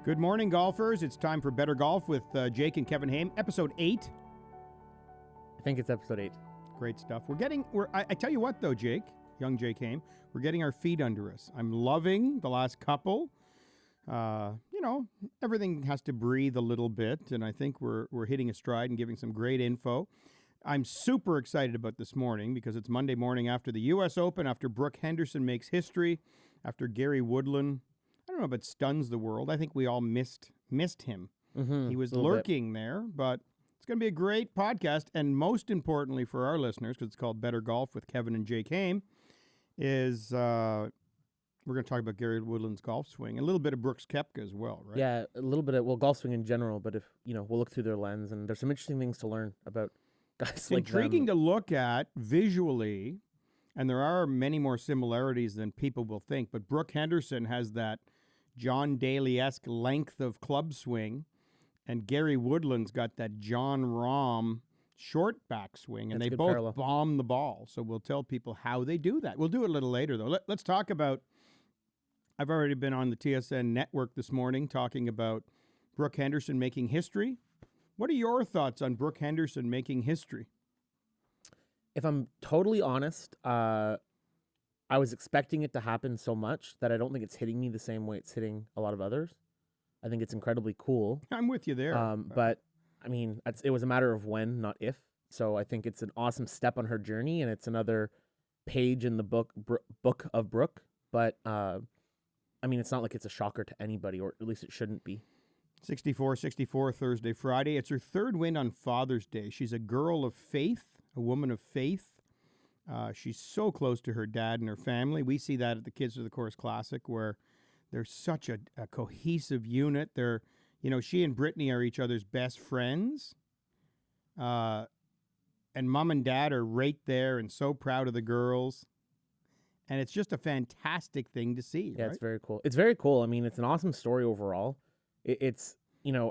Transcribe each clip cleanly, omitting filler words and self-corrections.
Good morning, golfers. It's time for Better Golf with Jake and Kevin Haime, episode 8. I think it's episode 8. Great stuff. I tell you what, though, Jake, young Jake Haime, we're getting our feet under us. I'm loving the last couple. Everything has to breathe a little bit, and I think we're hitting a stride and giving some great info. I'm super excited about this morning because it's Monday morning after the U.S. Open, after Brooke Henderson makes history, after Gary Woodland, I don't know if it stuns the world. I think we all missed him. He was lurking there, but it's going to be a great podcast. And most importantly for our listeners, because it's called Better Golf with Kevin and Jake Haime, is we're going to talk about Gary Woodland's golf swing. A little bit of Brooks Koepka as well, right? Yeah, a little bit of, golf swing in general, but we'll look through their lens, and there's some interesting things to learn about guys like them. Intriguing to look at visually, and there are many more similarities than people will think, but Brooke Henderson has that John Daly-esque length of club swing, and Gary Woodland's got that John Rahm short backswing, and they both parallel. bomb the ball. So we'll tell people how they do that. We'll do it a little later, though. Let's talk about, I've already been on the TSN network this morning talking about Brooke Henderson making history. What are your thoughts on Brooke Henderson making history? If I'm totally honest, I was expecting it to happen so much that I don't think it's hitting me the same way it's hitting a lot of others. I think it's incredibly cool. I'm with you there. But, I mean, it was a matter of when, not if. So I think it's an awesome step on her journey, and it's another page in the book of Brooke. But, it's not like it's a shocker to anybody, or at least it shouldn't be. 64 Thursday, Friday. It's her third win on Father's Day. She's a girl of faith, a woman of faith. She's so close to her dad and her family. We see that at the Kids of the Course Classic, where they're such a cohesive unit. She and Brittany are each other's best friends. And mom and dad are right there and so proud of the girls. And it's just a fantastic thing to see. Yeah, right? It's very cool. It's very cool. I mean, it's an awesome story overall. I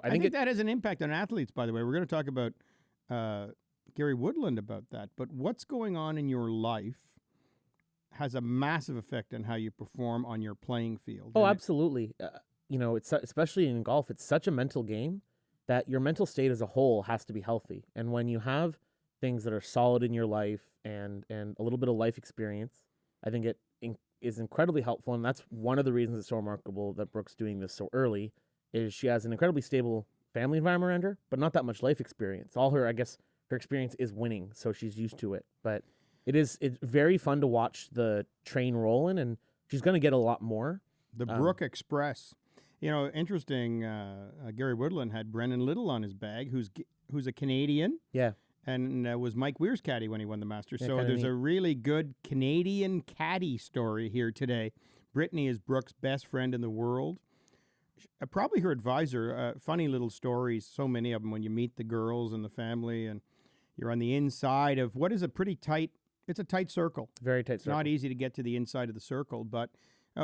think that has an impact on athletes, by the way. We're going to talk about Gary Woodland about that. But what's going on in your life has a massive effect on how you perform on your playing field. Oh, absolutely. It's especially in golf, it's such a mental game that your mental state as a whole has to be healthy. And when you have things that are solid in your life and a little bit of life experience, I think it is incredibly helpful. And that's one of the reasons it's so remarkable that Brooke's doing this so early, is she has an incredibly stable family environment around her, but not that much life experience. Her experience is winning, so she's used to it. But it's very fun to watch the train rolling, and she's going to get a lot more. The Brooke Express. Interesting, Gary Woodland had Brennan Little on his bag, who's a Canadian. Yeah. And was Mike Weir's caddy when he won the Masters. Yeah, so there's a really good Canadian caddy story here today. Brittany is Brooke's best friend in the world. Probably her advisor. Funny little stories, so many of them when you meet the girls and the family, and you're on the inside of what is a pretty tight, it's a tight circle. Very tight It's circle. not easy to get to the inside of the circle, but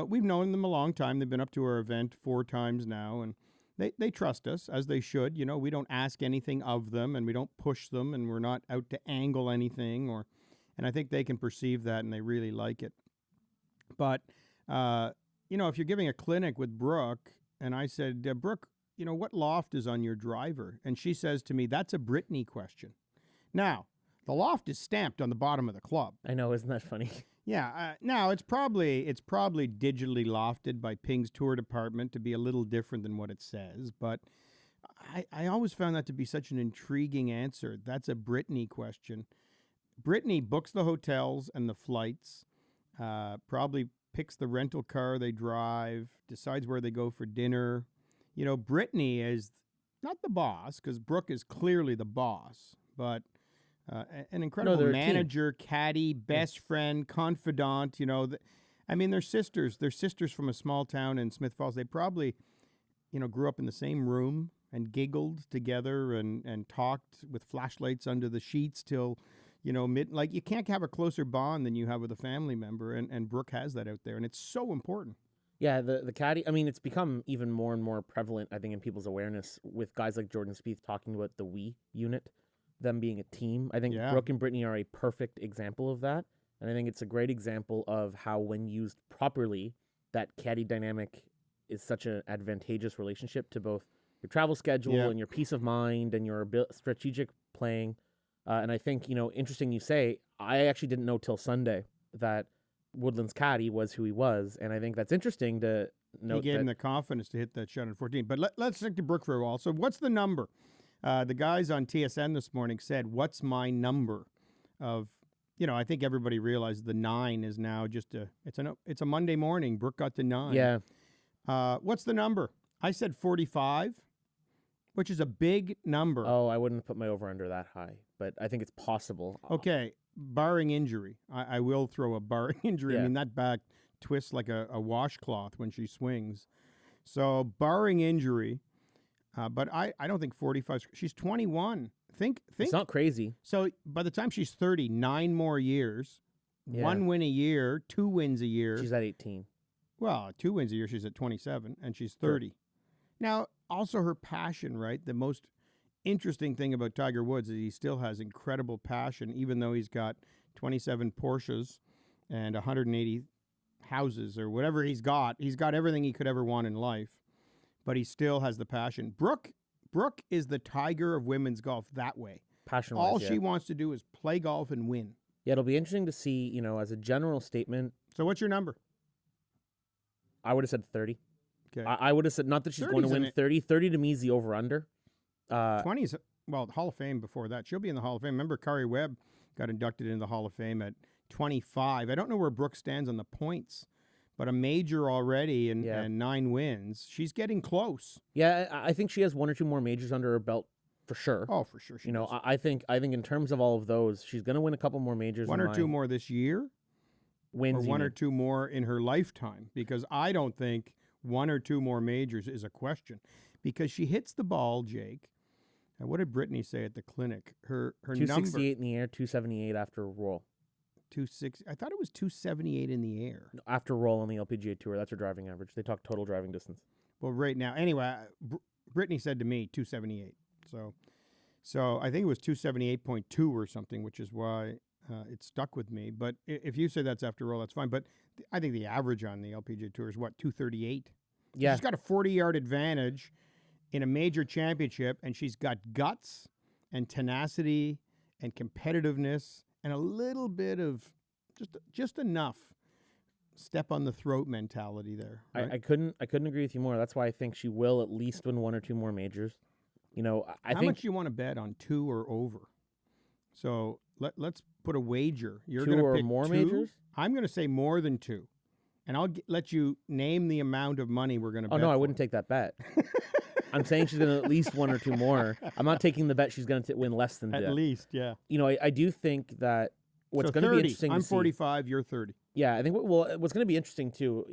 we've known them a long time. They've been up to our event 4 times now, and they trust us, as they should. We don't ask anything of them, and we don't push them, and we're not out to angle anything, and I think they can perceive that, and they really like it. But, if you're giving a clinic with Brooke, and I said, Brooke, what loft is on your driver? And she says to me, that's a Brittany question. Now, the loft is stamped on the bottom of the club. I know, isn't that funny? Yeah. Now it's probably digitally lofted by Ping's tour department to be a little different than what it says. But I always found that to be such an intriguing answer. That's a Brittany question. Brittany books the hotels and the flights, probably picks the rental car they drive, decides where they go for dinner. Brittany is not the boss, because Brooke is clearly the boss, but an incredible manager, caddy, best friend, confidant. They're sisters. They're sisters from a small town in Smith Falls. They probably, grew up in the same room and giggled together and talked with flashlights under the sheets till, you can't have a closer bond than you have with a family member. And Brooke has that out there, and it's so important. Yeah, the caddy, it's become even more and more prevalent, I think, in people's awareness with guys like Jordan Spieth talking about the we unit, them being a team. I think Brooke and Brittany are a perfect example of that. And I think it's a great example of how, when used properly, that caddy dynamic is such an advantageous relationship to both your travel schedule Yeah. and your peace of mind and your strategic playing. And I think, interesting you say, I actually didn't know till Sunday that Woodland's caddy was who he was. And I think that's interesting to note. He gave him the confidence to hit that shot at 14. But let's stick to Brooke for a while. So what's the number? The guys on TSN this morning said, what's my number of, I think everybody realized the 9 is now just it's a Monday morning. Brooke got to 9. Yeah. What's the number? I said 45, which is a big number. Oh, I wouldn't put my over-under that high, but I think it's possible. Okay, barring injury. I will throw a barring injury. Yeah. I mean, that back twists like a washcloth when she swings. So barring injury, but I don't think 45. She's 21. Think. It's not crazy. So by the time she's 30, 9 more years, 1 win a year, 2 wins a year. She's at 18. Well, 2 wins a year. She's at 27, and she's 30. Sure. Now, also her passion, right? The most interesting thing about Tiger Woods is he still has incredible passion, even though he's got 27 Porsches and 180 houses or whatever he's got. He's got everything he could ever want in life, but he still has the passion. Brooke is the Tiger of women's golf that way. Passion-wise, all she wants to do is play golf and win. Yeah, it'll be interesting to see, as a general statement. So what's your number? I would have said 30. Okay. I would have said, not that she's going to win 30. 30 to me is the over-under. 20 is, Hall of Fame before that. She'll be in the Hall of Fame. Remember, Kari Webb got inducted into the Hall of Fame at 25. I don't know where Brooke stands on the points, but a major already and 9 wins. She's getting close. Yeah, I think she has 1 or 2 more majors under her belt for sure. Oh, for sure. I think in terms of all of those, she's going to win a couple more majors. 1 or 2 more this year? Wins. Or 1 or 2 more in her lifetime? Because I don't think 1 or 2 more majors is a question. Because she hits the ball, Jake. And what did Brittany say at the clinic? Her 268 in the air, 278 after roll. 260. I thought it was 278 in the air. After roll on the LPGA Tour, that's her driving average. They talk total driving distance. Well, right now, anyway, Brittany said to me 278. So I think it was 278.2 or something, which is why it stuck with me. But if you say that's after roll, that's fine. But I think the average on the LPGA Tour is what, 238? Yeah. She's got a 40-yard advantage in a major championship, and she's got guts and tenacity and competitiveness and a little bit of just enough step on the throat mentality there. Right? I couldn't agree with you more. That's why I think she will at least win 1 or 2 more majors. How much do you want to bet on 2 or over? So let's put a wager. You're 2 going to or pick more 2. majors? I'm going to say more than 2. And I'll let you name the amount of money we're going to bet. Oh, no, I wouldn't take that bet. I'm saying she's going to at least 1 or 2 more. I'm not taking the bet she's going to win less than that. At least, yeah. I do think that what's going to be interesting I'm to see. 45, you're 30. Yeah, I think what's going to be interesting too,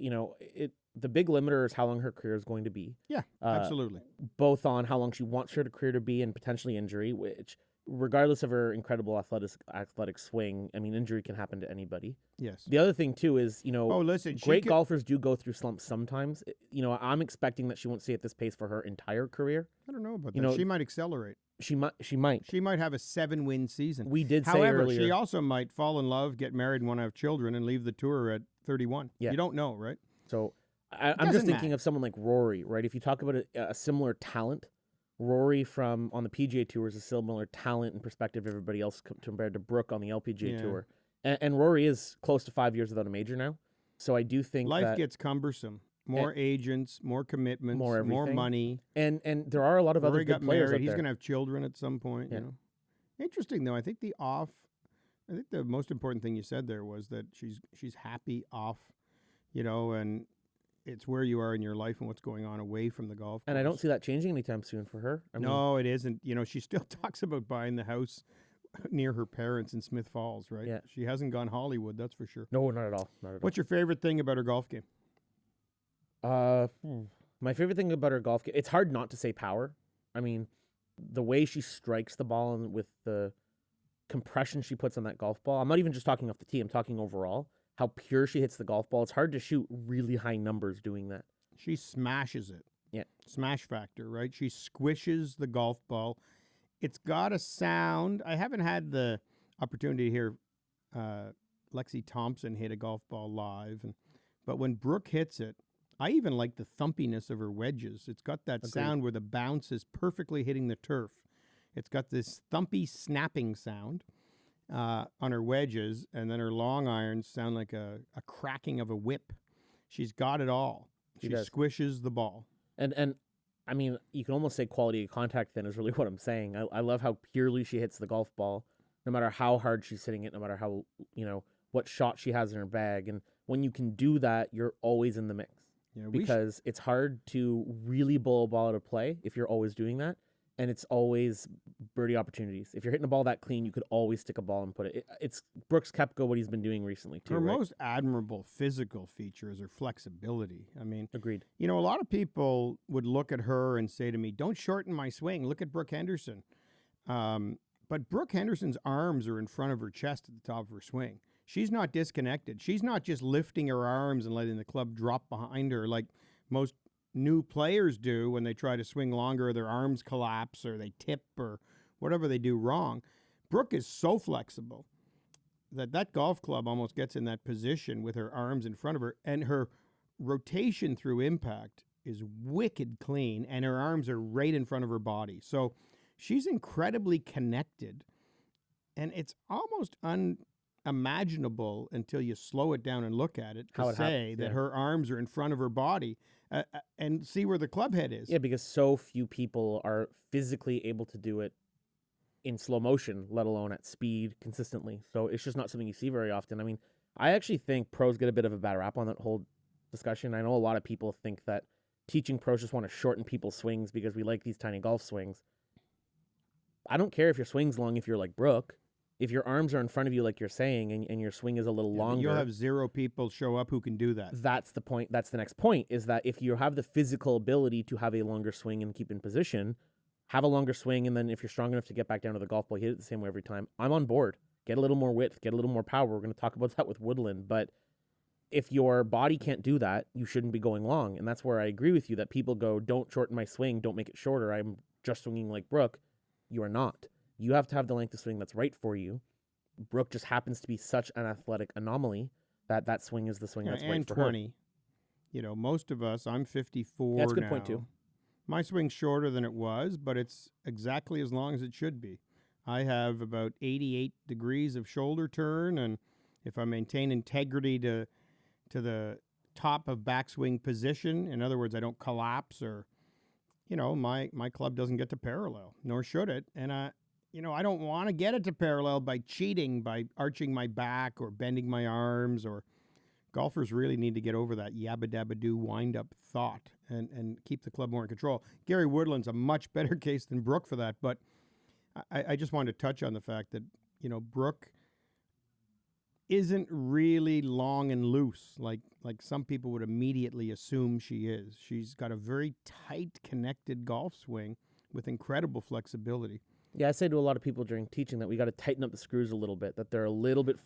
the big limiter is how long her career is going to be. Yeah, absolutely. Both on how long she wants her career to be and potentially injury, which regardless of her incredible athletic swing, I mean, injury can happen to anybody. Yes. The other thing too is, listen, great golfers do go through slumps sometimes. I'm expecting that she won't stay at this pace for her entire career. I don't know about that. She might accelerate. She might. She might have a 7-win season. We did say However, earlier. she also might fall in love, get married, and want to have children, and leave the tour at 31. Yeah. You don't know, right? So I'm just thinking of someone like Rory, right? If you talk about a similar talent, Rory on the PGA Tour is a similar talent and perspective of everybody else compared to Brooke on the LPGA Tour. And Rory is close to 5 years without a major now. So I do think life gets cumbersome. More agents, more commitments, more money. And there are a lot of Rory other good players out there. He's going to have children at some point. Yeah. Interesting, though. I think the most important thing you said there was that she's happy off, and it's where you are in your life and what's going on away from the golf course. And I don't see that changing anytime soon for her. No, it isn't. She still talks about buying the house near her parents in Smith Falls, right? Yeah. She hasn't gone Hollywood, that's for sure. No, not at all. What's your favorite thing about her golf game? My favorite thing about her golf game, it's hard not to say power. I mean, the way she strikes the ball and with the compression she puts on that golf ball. I'm not even just talking off the tee. I'm talking overall. How pure she hits the golf ball. It's hard to shoot really high numbers doing that. She smashes it. Yeah. Smash factor, right? She squishes the golf ball. It's got a sound. I haven't had the opportunity to hear Lexi Thompson hit a golf ball live. But when Brooke hits it, I even like the thumpiness of her wedges. It's got that Agreed. sound where the bounce is perfectly hitting the turf. It's got this thumpy snapping sound on her wedges, and then her long irons sound like a cracking of a whip. She's got it all. She does. squishes the ball. And I mean, you can almost say quality of contact then is really what I'm saying. I love how purely she hits the golf ball, no matter how hard she's hitting it, no matter how, what shot she has in her bag. And when you can do that, you're always in the mix. Yeah, Because it's hard to really bowl a ball out of play if you're always doing that. And it's always birdie opportunities. If you're hitting a ball that clean, you could always stick a ball and put it. It's Brooks Koepka, what he's been doing recently, too. Her right? most admirable physical feature is her flexibility. I mean, Agreed. a lot of people would look at her and say to me, don't shorten my swing. Look at Brooke Henderson. But Brooke Henderson's arms are in front of her chest at the top of her swing. She's not disconnected. She's not just lifting her arms and letting the club drop behind her like most new players do when they try to swing longer, their arms collapse or they tip or whatever they do wrong. Brooke is so flexible that golf club almost gets in that position with her arms in front of her, and her rotation through impact is wicked clean, and her arms are right in front of her body. So she's incredibly connected, and it's almost unimaginable until you slow it down and look at it to say that her arms are in front of her body and see where the club head is. Yeah, because so few people are physically able to do it in slow motion, let alone at speed consistently. So it's just not something you see very often. I mean, I actually think pros get a bit of a bad rap on that whole discussion. I know a lot of people think that teaching pros just want to shorten people's swings because we like these tiny golf swings. I don't care if your swing's long if you're like Brooke. If your arms are in front of you, like you're saying, and your swing is a little longer, you'll have zero people show up who can do that. That's the point. That's the next point, is that if you have the physical ability to have a longer swing and keep in position, have a longer swing, and then if you're strong enough to get back down to the golf ball, hit it the same way every time. I'm on board. Get a little more width, get a little more power. We're going to talk about that with Woodland. But if your body can't do that, you shouldn't be going long. And that's where I agree with you that people go, don't shorten my swing, don't make it shorter. I'm just swinging like Brooke. You are not. You have to have the length of swing that's right for you. Brooke just happens to be such an athletic anomaly that swing is the swing that's right for 20. her. Most of us, I'm 54 That's a good now. point, too. My swing's shorter than it was, but it's exactly as long as it should be. I have about 88 degrees of shoulder turn, and if I maintain integrity to the top of backswing position, in other words, I don't collapse or, my club doesn't get to parallel, nor should it. And I don't want to get it to parallel by cheating, by arching my back or bending my arms, or golfers really need to get over that yabba-dabba-doo wind-up thought and keep the club more in control. Gary Woodland's a much better case than Brooke for that, but I just wanted to touch on the fact that, Brooke isn't really long and loose like some people would immediately assume she is. She's got a very tight, connected golf swing with incredible flexibility. Yeah, I say to a lot of people during teaching that we got to tighten up the screws a little bit, that they're a little bit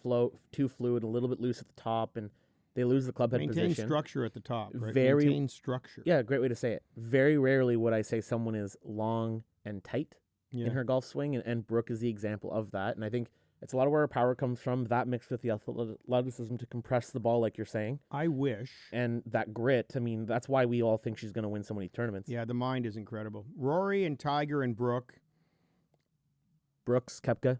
too fluid, a little bit loose at the top, and they lose the club head position. Maintain structure at the top, right? Maintain structure. Yeah, great way to say it. Very rarely would I say someone is long and tight in her golf swing, and Brooke is the example of that. And I think it's a lot of where her power comes from, that mixed with the athleticism to compress the ball, like you're saying. I wish. And that grit, I mean, that's why we all think she's going to win so many tournaments. Yeah, the mind is incredible. Rory and Tiger and Brooke. Brooks, Koepka.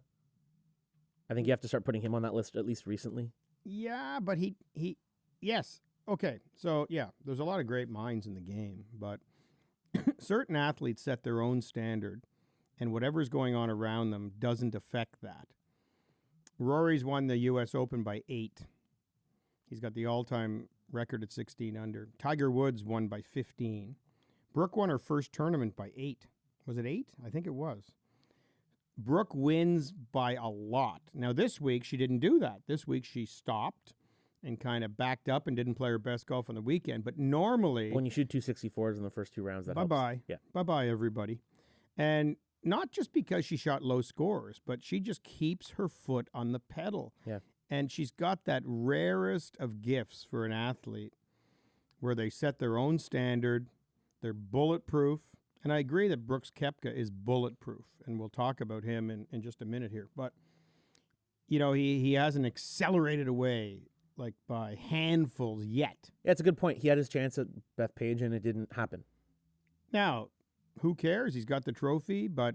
I think you have to start putting him on that list at least recently. Yeah, but yes. Okay, so yeah, there's a lot of great minds in the game, but certain athletes set their own standard, and whatever's going on around them doesn't affect that. Rory's won the U.S. Open by 8. He's got the all-time record at 16 under. Tiger Woods won by 15. Brooke won her first tournament by 8. Was it 8? I think it was. Brooke wins by a lot. Now, this week, she didn't do that. This week, she stopped and kind of backed up and didn't play her best golf on the weekend. But normally... when you shoot 264s in the first 2 rounds, that helps. Bye-bye. Yeah. Bye-bye, everybody. And not just because she shot low scores, but she just keeps her foot on the pedal. Yeah. And she's got that rarest of gifts for an athlete where they set their own standard, they're bulletproof. And I agree that Brooks Koepka is bulletproof, and we'll talk about him in just a minute here. But, he hasn't accelerated away like by handfuls yet. Yeah, it's a good point. He had his chance at Bethpage, and it didn't happen. Now, who cares? He's got the trophy, but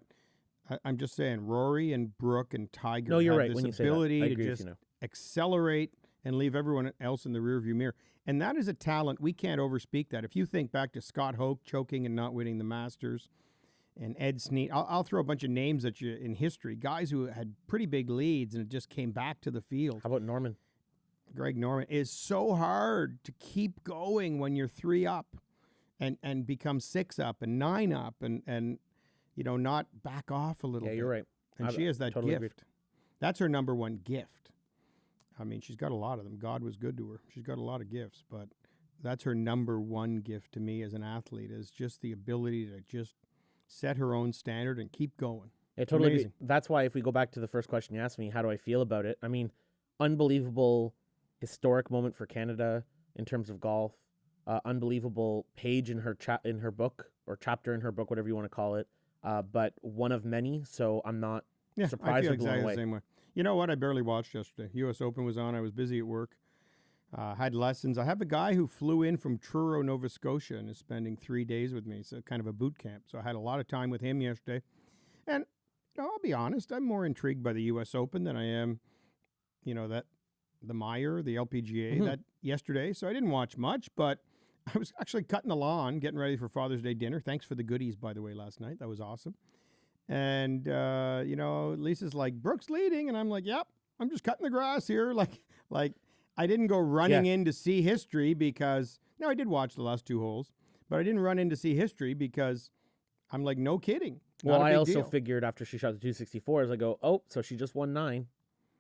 I'm just saying, Rory and Brooke and Tiger No, you're have right this when you say that. ability I to agree with just you now. accelerate and leave everyone else in the rearview mirror. And that is a talent. We can't overspeak that. If you think back to Scott Hoke choking and not winning the Masters, and Ed Snead, I'll throw a bunch of names at you in history, guys who had pretty big leads and it just came back to the field. How about Norman? Greg Norman. Is so hard to keep going when you're 3 up and become 6 up and 9 up and not back off a little bit. Yeah, you're right. And she has that totally gift. agree. That's her number one gift. I mean, she's got a lot of them. God was good to her. She's got a lot of gifts, but that's her number one gift to me as an athlete, is just the ability to just set her own standard and keep going. Yeah, totally agree. Amazing. That's why if we go back to the first question you asked me, how do I feel about it? I mean, unbelievable historic moment for Canada in terms of golf. Unbelievable page in her book, or chapter in her book, whatever you want to call it. But one of many, so I'm not surprised I feel or blown exactly away. the same way. You know what? I barely watched yesterday. U.S. Open was on. I was busy at work. Had lessons. I have a guy who flew in from Truro, Nova Scotia, and is spending 3 days with me. So kind of a boot camp. So I had a lot of time with him yesterday. And I'll be honest, I'm more intrigued by the U.S. Open than I am, that the Meyer, the LPGA that yesterday. So I didn't watch much, but I was actually cutting the lawn, getting ready for Father's Day dinner. Thanks for the goodies, by the way, last night. That was awesome. And, Lisa's like, Brooke's leading. And I'm like, yep, I'm just cutting the grass here. Like I didn't go running in to see history because, I did watch the last 2 holes, but I didn't run in to see history because I'm like, no kidding. Well, I also figured after she shot the 264, as I go, oh, so she just won 9,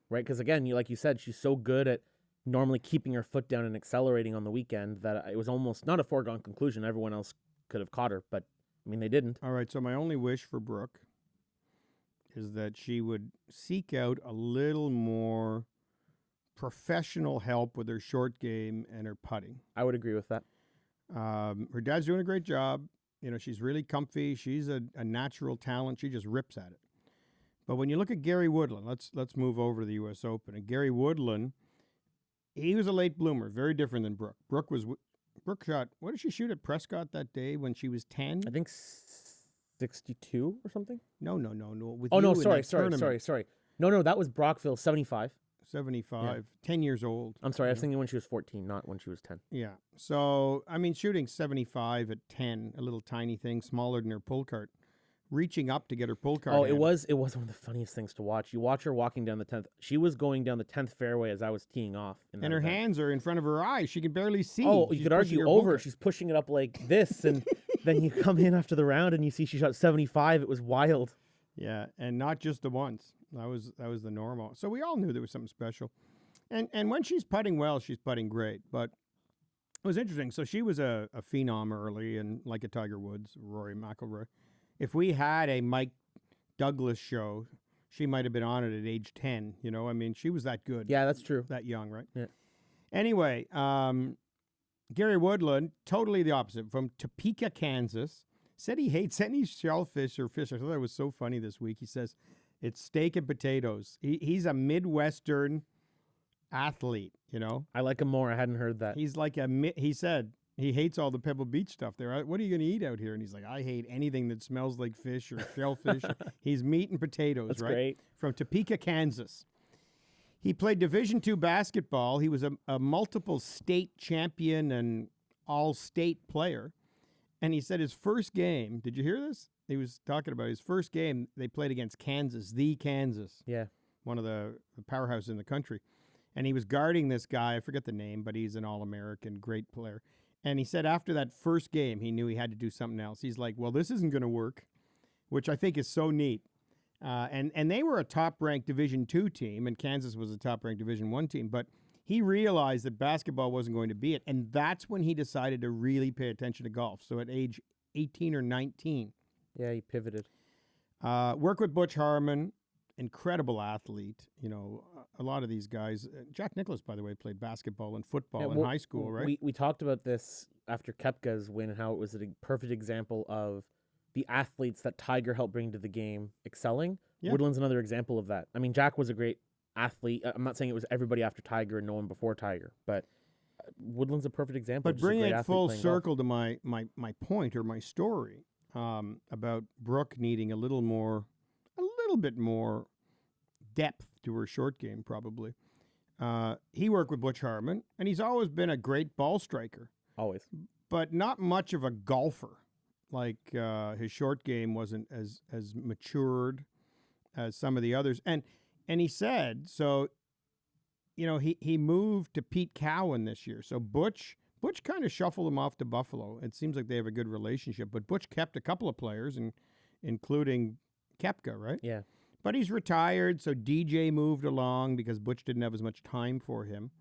right? Because again, like you said, she's so good at normally keeping her foot down and accelerating on the weekend that it was almost not a foregone conclusion. Everyone else could have caught her, but I mean, they didn't. All right, so my only wish for Brooke is that she would seek out a little more professional help with her short game and her putting. I would agree with that. Her dad's doing a great job. She's really comfy. She's a natural talent. She just rips at it. But when you look at Gary Woodland, let's move over to the U.S. Open. And Gary Woodland, he was a late bloomer, very different than Brooke. Brooke shot, what did she shoot at Prescott that day when she was 10? I think 62 or something. No. Sorry. No, that was Brockville, 75. 75, 10 years old. I'm sorry, I was thinking when she was 14, not when she was 10. Yeah. So, I mean, shooting 75 at 10, a little tiny thing, smaller than her pull cart, reaching up to get her pull cart. Oh, it was one of the funniest things to watch. You watch her walking down the 10th. She was going down the 10th fairway as I was teeing off. And her hands are in front of her eyes. She can barely see. Oh, you could argue over. She's pushing it up like this, and then you come in after the round and you see she shot 75. It was wild. Yeah, and not just the once. That was the normal. So we all knew there was something special. And when she's putting well, she's putting great. But it was interesting. So she was a phenom early, and like a Tiger Woods, Rory McIlroy. If we had a Mike Douglas show, she might have been on it at age 10. I mean, she was that good. Yeah, that's true. That young, right? Yeah. Anyway, Gary Woodland, totally the opposite, from Topeka, Kansas, said he hates any shellfish or fish. I thought that was so funny this week. He says it's steak and potatoes. He's a Midwestern athlete, I like him more. I hadn't heard that. He's like he said he hates all the Pebble Beach stuff there. What are you going to eat out here? And he's like, I hate anything that smells like fish or shellfish. He's meat and potatoes, That's right? great. From Topeka, Kansas. He played Division II basketball. He was a multiple state champion and all-state player. And he said his first game, did you hear this? He was talking about his first game. They played against Kansas, Yeah. one of the powerhouses in the country. And he was guarding this guy. I forget the name, but he's an All-American, great player. And he said after that first game, he knew he had to do something else. He's like, well, this isn't going to work, which I think is so neat. And they were a top-ranked Division II team, and Kansas was a top-ranked Division I team. But he realized that basketball wasn't going to be it, and that's when he decided to really pay attention to golf. So at age 18 or 19. Yeah, he pivoted. Work with Butch Harmon, incredible athlete. A lot of these guys. Jack Nicklaus, by the way, played basketball and football in high school, right? We talked about this after Koepka's win and how it was a perfect example of the athletes that Tiger helped bring to the game excelling. Yeah. Woodland's another example of that. I mean, Jack was a great athlete. I'm not saying it was everybody after Tiger and no one before Tiger, but Woodland's a perfect example. But bringing it full circle to my point or my story about Brooke needing a little bit more depth to her short game, probably. He worked with Butch Harmon, and he's always been a great ball striker. Always. But not much of a golfer. Like his short game wasn't as matured as some of the others. And he said, so, you know, he moved to Pete Cowan this year. So Butch kind of shuffled him off to Buffalo. It seems like they have a good relationship. But Butch kept a couple of players, including Koepka, right? Yeah. But he's retired, so DJ moved along because Butch didn't have as much time for him.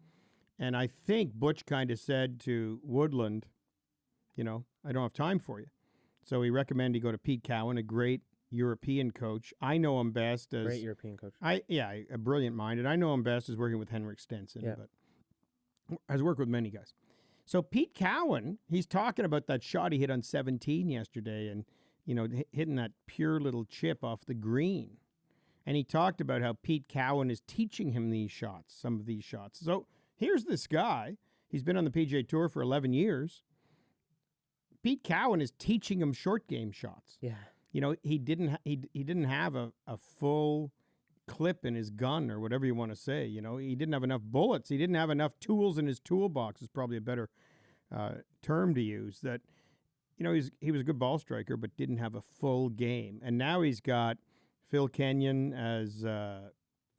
And I think Butch kind of said to Woodland, you know, I don't have time for you. So he recommended he go to Pete Cowan, a great European coach. I know him best as... Great European coach. A brilliant mind. And I know him best as working with Henrik Stenson, but has worked with many guys. So Pete Cowan, he's talking about that shot he hit on 17 yesterday and, you know, hitting that pure little chip off the green. And he talked about how Pete Cowan is teaching him some of these shots. So here's this guy. He's been on the PGA Tour for 11 years. Pete Cowan is teaching him short game shots. Yeah. You know, he didn't have a full clip in his gun or whatever you want to say. You know, he didn't have enough bullets. He didn't have enough tools in his toolbox is probably a better term to use. That, you know, he was a good ball striker but didn't have a full game. And now he's got Phil Kenyon as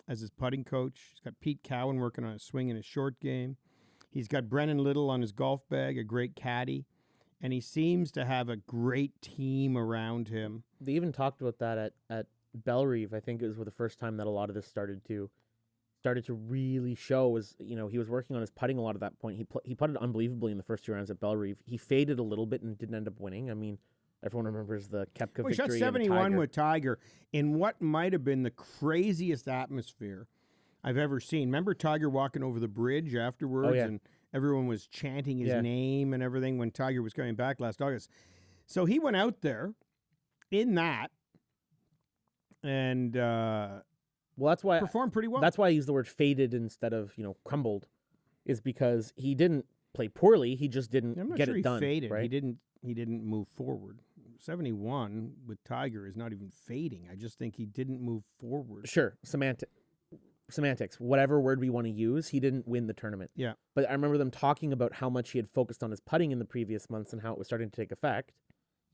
his putting coach. He's got Pete Cowan working on his swing in his short game. He's got Brennan Little on his golf bag, a great caddy. And he seems to have a great team around him. They even talked about that at Bellerive. I think it was the first time that a lot of this started to really show. Was, you know, he was working on his putting a lot at that point. He putted unbelievably in the first 2 rounds at Bellerive. He faded a little bit and didn't end up winning. I mean, everyone remembers the Koepka victory. He shot 71 with Tiger in what might have been the craziest atmosphere I've ever seen. Remember Tiger walking over the bridge afterwards? Oh, yeah. And everyone was chanting his name and everything when Tiger was coming back last August. So he went out there in that and well, that's why performed pretty well. That's why I use the word faded instead of, you know, crumbled, is because he didn't play poorly. He just didn't get it done. Faded. Right? He didn't move forward. 71 with Tiger is not even fading. I just think he didn't move forward. Sure, semantics, whatever word we want to use, he didn't win the tournament. Yeah. But I remember them talking about how much he had focused on his putting in the previous months and how it was starting to take effect.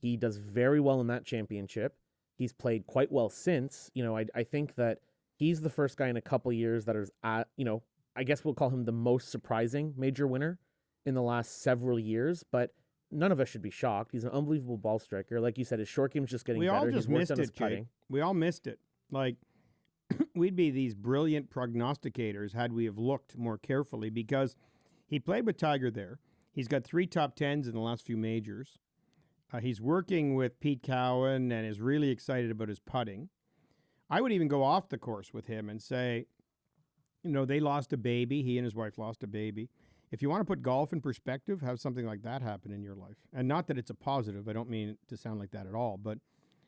He does very well in that championship. He's played quite well since. You know, I think that he's the first guy in a couple years that is, you know, I guess we'll call him the most surprising major winner in the last several years, but none of us should be shocked. He's an unbelievable ball striker. Like you said, his short game's just getting better. We all just missed it, Jake. We all missed it. Like, we'd be these brilliant prognosticators had we have looked more carefully, because he played with Tiger there. He's got 3 top 10s in the last few majors. He's working with Pete Cowan and is really excited about his putting. I would even go off the course with him and say, you know, they lost a baby. He and his wife lost a baby. If you want to put golf in perspective, have something like that happen in your life. And not that it's a positive. I don't mean it to sound like that at all. But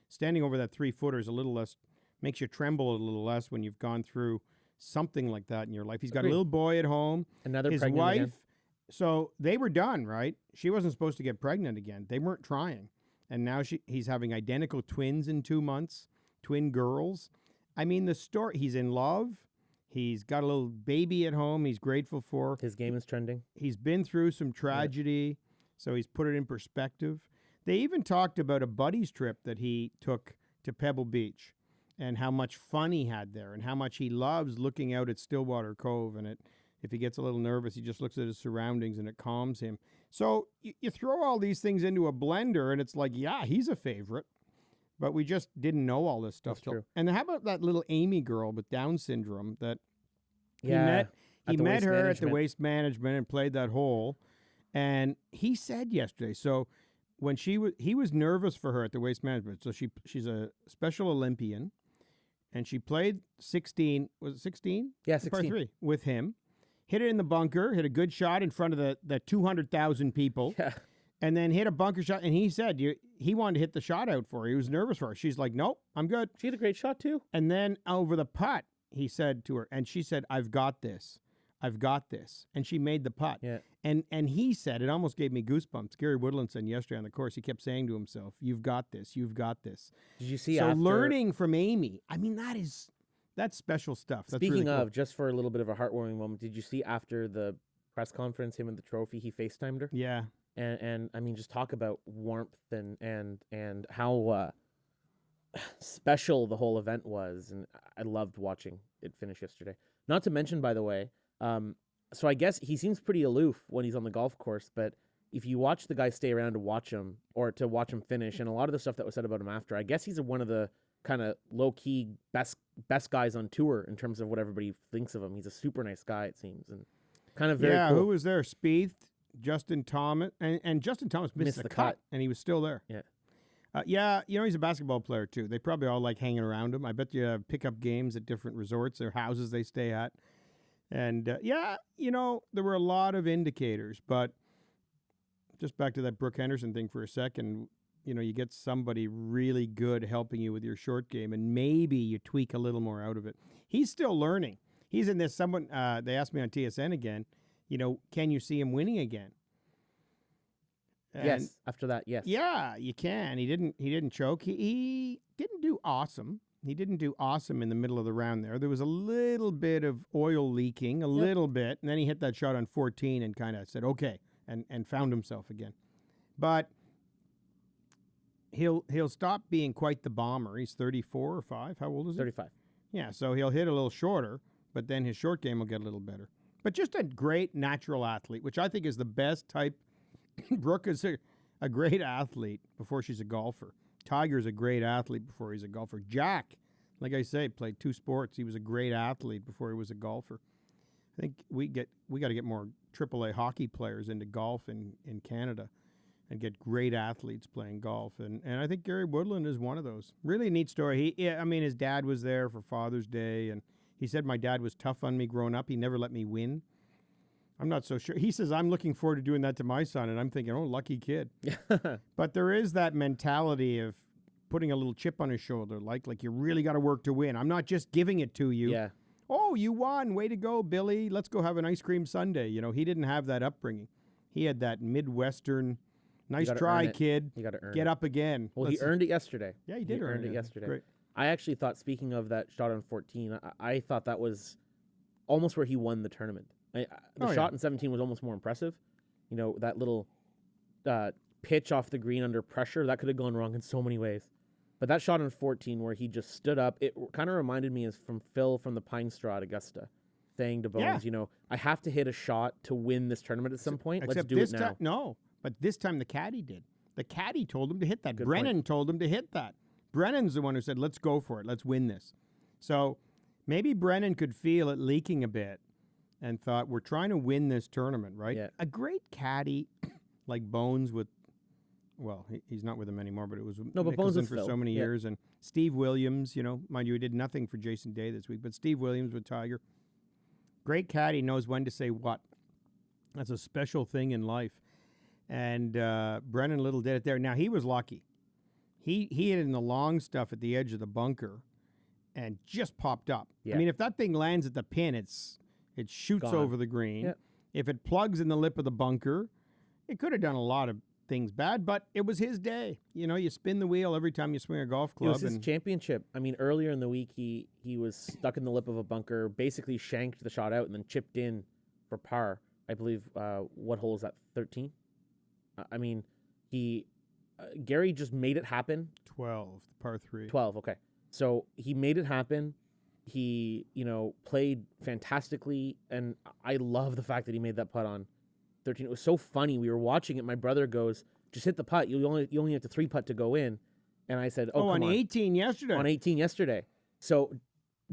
standing over that 3-footer is a little less, makes you tremble a little less when you've gone through something like that in your life. He's got a little boy at home. Another his pregnant wife. again. So they were done, right? She wasn't supposed to get pregnant again. They weren't trying. And now he's having identical twins in 2 months, twin girls. I mean, the story, he's in love. He's got a little baby at home he's grateful for. His game is trending. He's been through some tragedy, so he's put it in perspective. They even talked about a buddies trip that he took to Pebble Beach and how much fun he had there and how much he loves looking out at Stillwater Cove. And if he gets a little nervous, he just looks at his surroundings and it calms him. So you throw all these things into a blender and it's like, yeah, he's a favorite. But we just didn't know all this stuff. That's true. And how about that little Amy girl with Down syndrome that he met her at the Waste Management and played that hole. And he said yesterday, so when he was nervous for her at the Waste Management. So she's a Special Olympian, and she played 16. Was it 16? Yeah, 16. Par 3 with him. Hit it in the bunker. Hit a good shot in front of the 200,000 people. Yeah. And then hit a bunker shot. And he said he wanted to hit the shot out for her. He was nervous for her. She's like, nope, I'm good. She had a great shot too. And then over the putt, he said to her, and she said, "I've got this. I've got this." And she made the putt. Yeah. And he said, it almost gave me goosebumps. Gary Woodland said yesterday on the course, he kept saying to himself, "You've got this. You've got this." Did you see So after learning from Haime, I mean, that's special stuff. That's Speaking really cool. of, just for a little bit of a heartwarming moment, did you see after the press conference, him and the trophy, he FaceTimed her? Yeah. And I mean, just talk about warmth and how special the whole event was, and I loved watching it finish yesterday. Not to mention, by the way, so I guess he seems pretty aloof when he's on the golf course, but if you watch the guy stay around to watch him or to watch him finish, and a lot of the stuff that was said about him after, I guess he's one of the kind of low-key best guys on tour in terms of what everybody thinks of him. He's a super nice guy, it seems, and kind of very cool. Who was there? Spieth, Justin Thomas, and Justin Thomas missed the cut, and he was still there. Yeah. He's a basketball player too. They probably all like hanging around him. I bet you have pickup games at different resorts or houses they stay at. And there were a lot of indicators, but just back to that Brooke Henderson thing for a second, you get somebody really good helping you with your short game, and maybe you tweak a little more out of it. He's still learning. He's in this, they asked me on TSN again, can you see him winning again? And yes. After that, yes. Yeah, you can. He didn't choke. He didn't do awesome. He didn't do awesome in the middle of the round there. There was a little bit of oil leaking, a little bit, and then he hit that shot on 14 and kind of said, okay, and found himself again. But he'll stop being quite the bomber. He's 34 or 5. How old is he? 35. Yeah, so he'll hit a little shorter, but then his short game will get a little better. But just a great natural athlete, which I think is the best type. Brooke is a great athlete before she's a golfer. Tiger's a great athlete before he's a golfer. Jack, like I say, played 2 sports. He was a great athlete before he was a golfer. I think we got to get more AAA hockey players into golf in Canada and get great athletes playing golf. And I think Gary Woodland is one of those. Really neat story. His dad was there for Father's Day, and he said, my dad was tough on me growing up. He never let me win. I'm not so sure. He says, I'm looking forward to doing that to my son, and I'm thinking, oh, lucky kid. But there is that mentality of putting a little chip on his shoulder, like you really got to work to win. I'm not just giving it to you. Yeah. Oh, you won. Way to go, Billy. Let's go have an ice cream sundae. He didn't have that upbringing. He had that Midwestern, nice try, kid. You got to earn Get it. up again. Well, he earned it yesterday. Yeah, he did earn it yesterday. Great. I actually thought, speaking of that shot on 14, I thought that was almost where he won the tournament. The shot in 17 was almost more impressive. That little pitch off the green under pressure, that could have gone wrong in so many ways. But that shot in 14 where he just stood up, it kind of reminded me from Phil from the Pine Straw at Augusta, saying to Bones, I have to hit a shot to win this tournament at some point. Let's do it now. No, but this time the caddy did. The caddy told him to hit that. Good Brennan point. told him to hit that. Brennan's the one who said, let's go for it. Let's win this. So maybe Brennan could feel it leaking a bit and thought, we're trying to win this tournament, right? Yeah. A great caddy like Bones with, well, he's not with him anymore, but it was but Bones Nicholson with for Phil. so many Yeah. years. And Steve Williams, mind you, he did nothing for Jason Day this week, but Steve Williams with Tiger. Great caddy, knows when to say what. That's a special thing in life. And Brennan Little did it there. Now, he was lucky. He hit it in the long stuff at the edge of the bunker and just popped up. Yeah. I mean, if that thing lands at the pin, it shoots Gone. over the green. Yep. If it plugs in the lip of the bunker, it could have done a lot of things bad, but it was his day. You spin the wheel every time you swing a golf club. It was his championship. I mean, earlier in the week, he was stuck in the lip of a bunker, basically shanked the shot out, and then chipped in for par. I believe, what hole is that, 13? I mean, Gary just made it happen. 12, par 3. 12, okay. So he made it happen. He, played fantastically, and I love the fact that he made that putt on 13. It was so funny. We were watching it. My brother goes, just hit the putt. You only have to 3-putt to go in. And I said, come on 18 yesterday. On 18 yesterday. So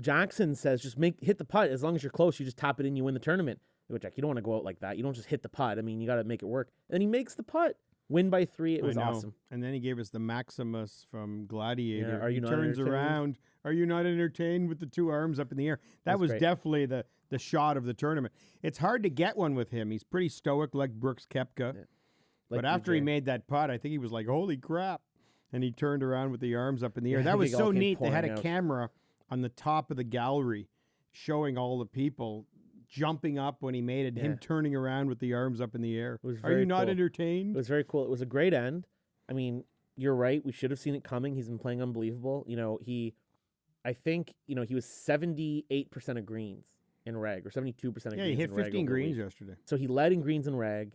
Jackson says, just hit the putt. As long as you're close, you just tap it in, you win the tournament. I go, Jack, you don't want to go out like that. You don't just hit the putt. I mean, you got to make it work. And he makes the putt. Win by 3. It was awesome. And then he gave us the Maximus from Gladiator. Yeah, are you not turns entertained? around. Are you not entertained with the 2 arms up in the air? That was great. definitely the shot of the tournament. It's hard to get one with him. He's pretty stoic like Brooks Koepka. Yeah. But after he made that putt, I think he was like, holy crap. And he turned around with the arms up in the air. Yeah, that was it all so came neat. They had pouring a out. camera on the top of the gallery. showing all the people jumping up when he made it, him turning around with the arms up in the air. Are you not entertained? It was very cool. It was a great end. I mean, you're right. We should have seen it coming. He's been playing unbelievable. I think, he was 78% of greens in reg, or 72% of greens in reg. Yeah, he hit 15 greens yesterday. So he led in greens in reg,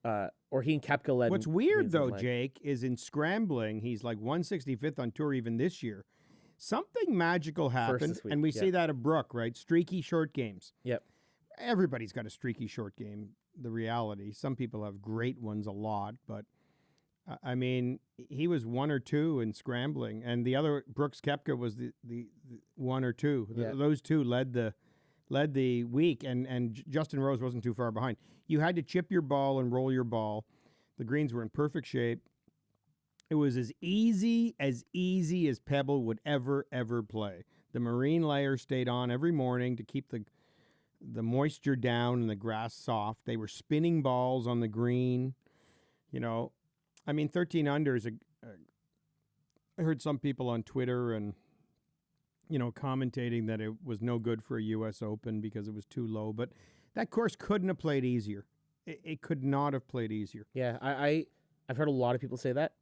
or he and Koepka led. What's weird, though, Jake, is in scrambling, he's like 165th on tour even this year. Something magical happened, and we see that of Brooke, right? Streaky short games. Yep. Everybody's got a streaky short game, the reality. Some people have great ones a lot, but, I mean, he was 1 or 2 in scrambling, and the other, Brooks Koepka, was the 1 or 2. Yeah. Those two led the week, and Justin Rose wasn't too far behind. You had to chip your ball and roll your ball. The greens were in perfect shape. It was as easy as Pebble would ever play. The marine layer stayed on every morning to keep the moisture down and the grass soft. They were spinning balls on the green. I mean, 13 under is I heard some people on Twitter and, commentating that it was no good for a U.S. Open because it was too low. But that course couldn't have played easier. It could not have played easier. Yeah, I've heard a lot of people say that.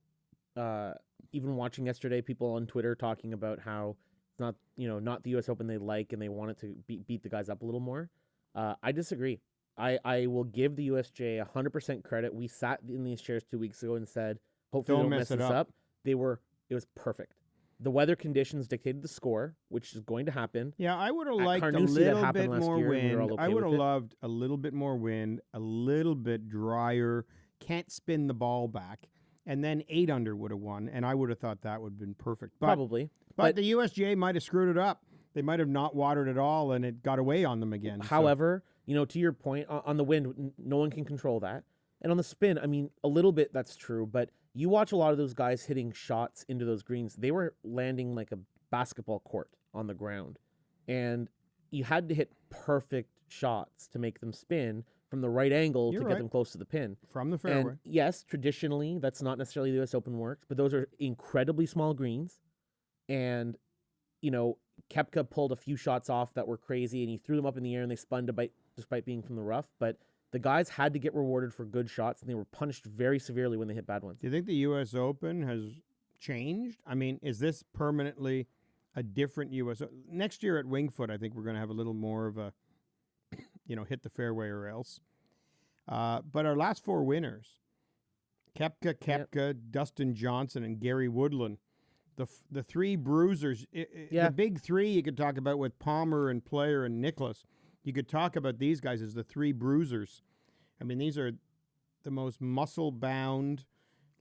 Even watching yesterday, people on Twitter talking about how it's not the U.S. Open they like, and they want it to beat the guys up a little more. I disagree. I will give the USJ 100% credit. We sat in these chairs 2 weeks ago and said, hopefully they don't mess this up. It was perfect. The weather conditions dictated the score, which is going to happen. Yeah, I would have liked a little bit more wind. I would have loved a little bit more wind, a little bit drier, can't spin the ball back, and then 8 under would have won, and I would have thought that would have been perfect. Probably. But the USGA might have screwed it up. They might have not watered at all, and it got away on them again. However, to your point, on the wind, no one can control that. And on the spin, I mean, a little bit that's true, but you watch a lot of those guys hitting shots into those greens. They were landing like a basketball court on the ground. And you had to hit perfect shots to make them spin from the right angle to get them close to the pin. From the fairway. And yes, traditionally, that's not necessarily the U.S. Open works, but those are incredibly small greens. And, Koepka pulled a few shots off that were crazy, and he threw them up in the air, and they spun despite being from the rough. But the guys had to get rewarded for good shots, and they were punished very severely when they hit bad ones. Do you think the U.S. Open has changed? I mean, is this permanently a different U.S. Next year at Wingfoot, I think we're going to have a little more of a, hit the fairway or else. But our last 4 winners, Koepka, Dustin Johnson, and Gary Woodland, the 3 bruisers, the big 3 you could talk about with Palmer and Player and Nicklaus. You could talk about these guys as the 3 bruisers. I mean, these are the most muscle-bound,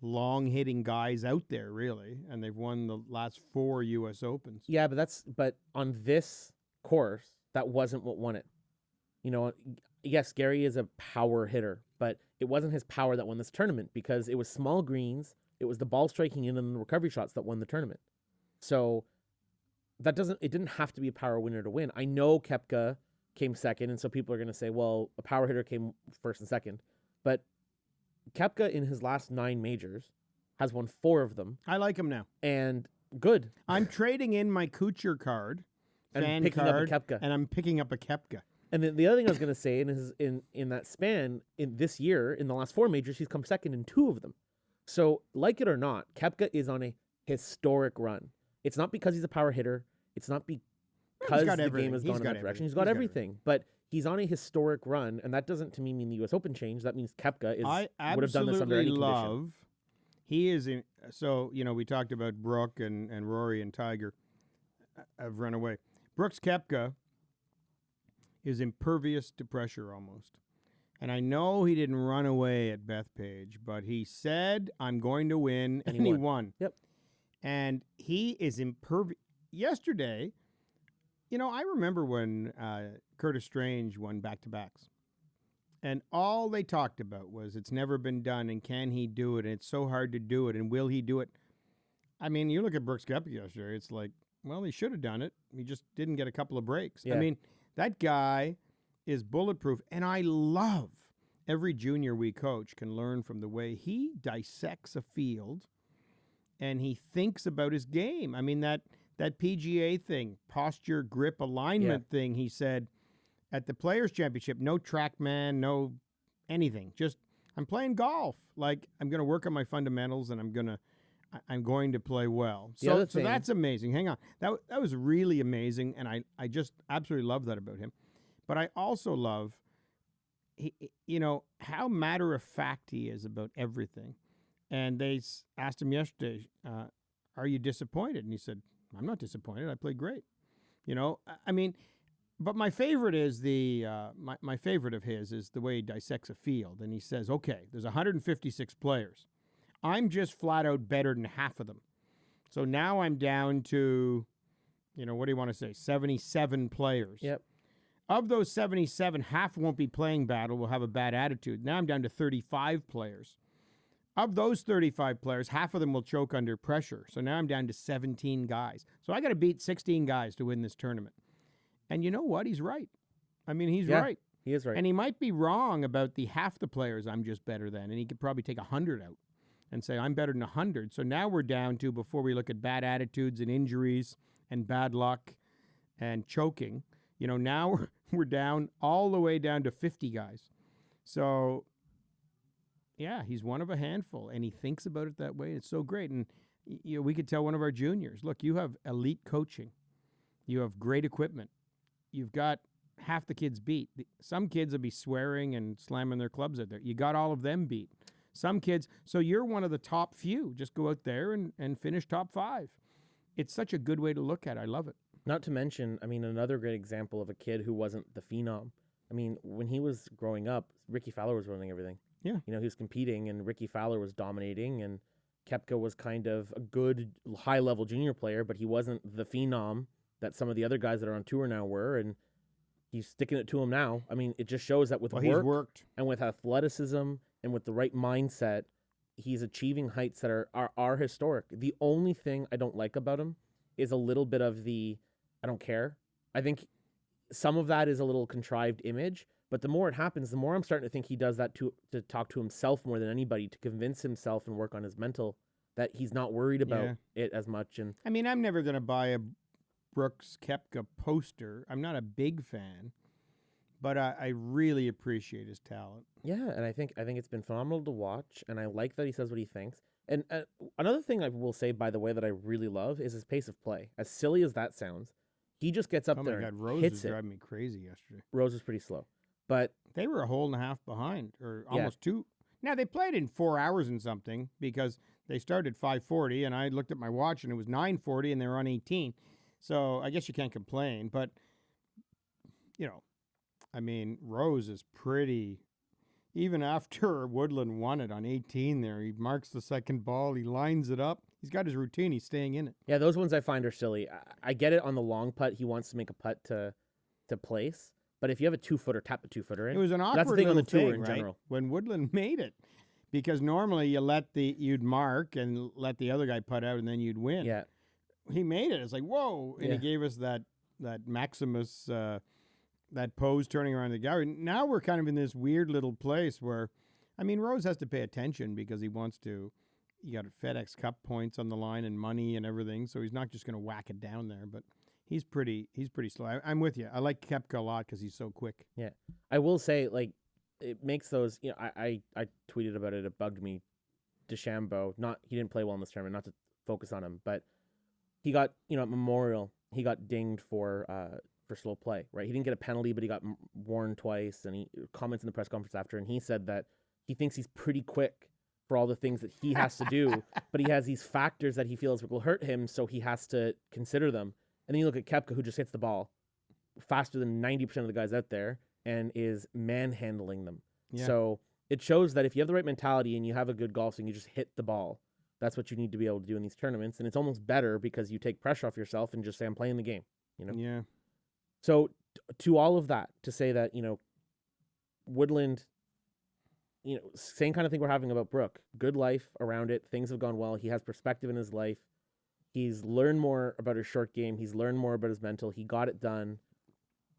long-hitting guys out there, really, and they've won the last 4 U.S. Opens. Yeah, but on this course, that wasn't what won it. Yes, Gary is a power hitter, but it wasn't his power that won this tournament because it was small greens. It was the ball striking in and the recovery shots that won the tournament. So it didn't have to be a power winner to win. I know Koepka came second, and so people are going to say, well, a power hitter came first and second. But Koepka in his last 9 majors has won 4 of them. I like him now. And good. I'm trading in my Kuchar card, and picking up a Koepka. And I'm picking up a Koepka. And then the other thing I was going to say in that span, in this year, in the last 4 majors, he's come second in 2 of them. So, like it or not, Koepka is on a historic run. It's not because he's a power hitter. It's not because the game has gone in that direction. He's got everything. But he's on a historic run, and that doesn't, to me, mean the U.S. Open changed. That means Koepka would have done this under any condition. He is in. So, we talked about Brooke and Rory and Tiger have run away. Brooks Koepka is impervious to pressure almost. And I know he didn't run away at Bethpage, but he said, I'm going to win, and he won. Yep. And he is impervious. Yesterday, I remember when Curtis Strange won back-to-backs. And all they talked about was it's never been done, and can he do it, and it's so hard to do it, and will he do it? I mean, you look at Brooks Koepka yesterday, it's like, well, he should have done it. He just didn't get a couple of breaks. Yeah. I mean, that guy is bulletproof, and I love every junior we coach can learn from the way he dissects a field and he thinks about his game. I mean, that that PGA thing, posture, grip, alignment thing, he said at the Players Championship, no TrackMan, no anything. Just I'm playing golf. Like I'm going to work on my fundamentals and I'm going to play well. So that's amazing. Hang on. That was really amazing, and I just absolutely love that about him. But I also love how matter of fact he is about everything. And they asked him yesterday, are you disappointed? And he said, I'm not disappointed. I played great. I mean, but my favorite is my favorite of his is the way he dissects a field. And he says, okay, there's 156 players. I'm just flat out better than half of them. So now I'm down to, what do you want to say, 77 players. Yep. Of those 77, half won't be playing bad or will have a bad attitude. Now I'm down to 35 players. Of those 35 players, half of them will choke under pressure. So now I'm down to 17 guys. So I got to beat 16 guys to win this tournament. And you know what? He's right. I mean, he's right. He is right. And he might be wrong about the half the players I'm just better than. And he could probably take 100 out and say, I'm better than 100. So now we're down to, before we look at bad attitudes and injuries and bad luck and choking, now we're down all the way down to 50 guys. So, yeah, he's one of a handful, and he thinks about it that way. It's so great. And we could tell one of our juniors, look, you have elite coaching. You have great equipment. You've got half the kids beat. Some kids will be swearing and slamming their clubs out there. You got all of them beat. Some kids, so you're one of the top few. Just go out there and finish top 5. It's such a good way to look at it. I love it. Not to mention, I mean, another great example of a kid who wasn't the phenom. I mean, when he was growing up, Ricky Fowler was running everything. Yeah. He was competing, and Ricky Fowler was dominating, and Koepka was kind of a good high-level junior player, but he wasn't the phenom that some of the other guys that are on tour now were, and he's sticking it to him now. I mean, it just shows that with work and with athleticism and with the right mindset, he's achieving heights that are historic. The only thing I don't like about him is a little bit of I don't care. I think some of that is a little contrived image, but the more it happens, the more I'm starting to think he does that to talk to himself more than anybody, to convince himself and work on his mental, that he's not worried about it as much. And I mean, I'm never going to buy a Brooks Koepka poster. I'm not a big fan, but I really appreciate his talent. Yeah, and I think it's been phenomenal to watch, and I like that he says what he thinks. And another thing I will say, by the way, that I really love is his pace of play. As silly as that sounds, he just gets up there and Rose hits was it. driving me crazy yesterday. Rose was pretty slow, but they were a hole and a half behind, or almost 2. Now, they played in 4 hours and something because they started 5:40, and I looked at my watch, and it was 9:40, and they were on 18. So I guess you can't complain, but, I mean, Rose is pretty. Even after Woodland won it on 18 there, he marks the second ball, he lines it up. He's got his routine, he's staying in it. Yeah, those ones I find are silly. I get it on the long putt, he wants to make a putt to place, but if you have a 2-footer, tap a 2-footer in. It was an awkward That's the thing on the tour in right? general. When Woodland made it, because normally you'd mark and let the other guy putt out and then you'd win. Yeah. He made it. It's like, whoa. And he gave us that Maximus, that pose turning around the gallery. Now we're kind of in this weird little place where, I mean, Rose has to pay attention because he got FedEx Cup points on the line and money and everything. So he's not just going to whack it down there, but he's pretty slow. I'm with you. I like Koepka a lot because he's so quick. Yeah. I will say, it makes those, I tweeted about it. It bugged me. DeChambeau, he didn't play well in this tournament, not to focus on him, but he got, at Memorial, he got dinged for slow play, right? He didn't get a penalty, but he got warned twice, and he comments in the press conference after, and he said that he thinks he's pretty quick for all the things that he has to do, but he has these factors that he feels will hurt him, so he has to consider them. And then you look at Koepka, who just hits the ball faster than 90% of the guys out there and is manhandling them. Yeah. So it shows that if you have the right mentality and you have a good golf swing, you just hit the ball. That's what you need to be able to do in these tournaments, and it's almost better because you take pressure off yourself and just say, I'm playing the game, Yeah. So to all of that, to say that, Woodland, same kind of thing we're having about Brooke. Good life around it. Things have gone well. He has perspective in his life. He's learned more about his short game. He's learned more about his mental. He got it done.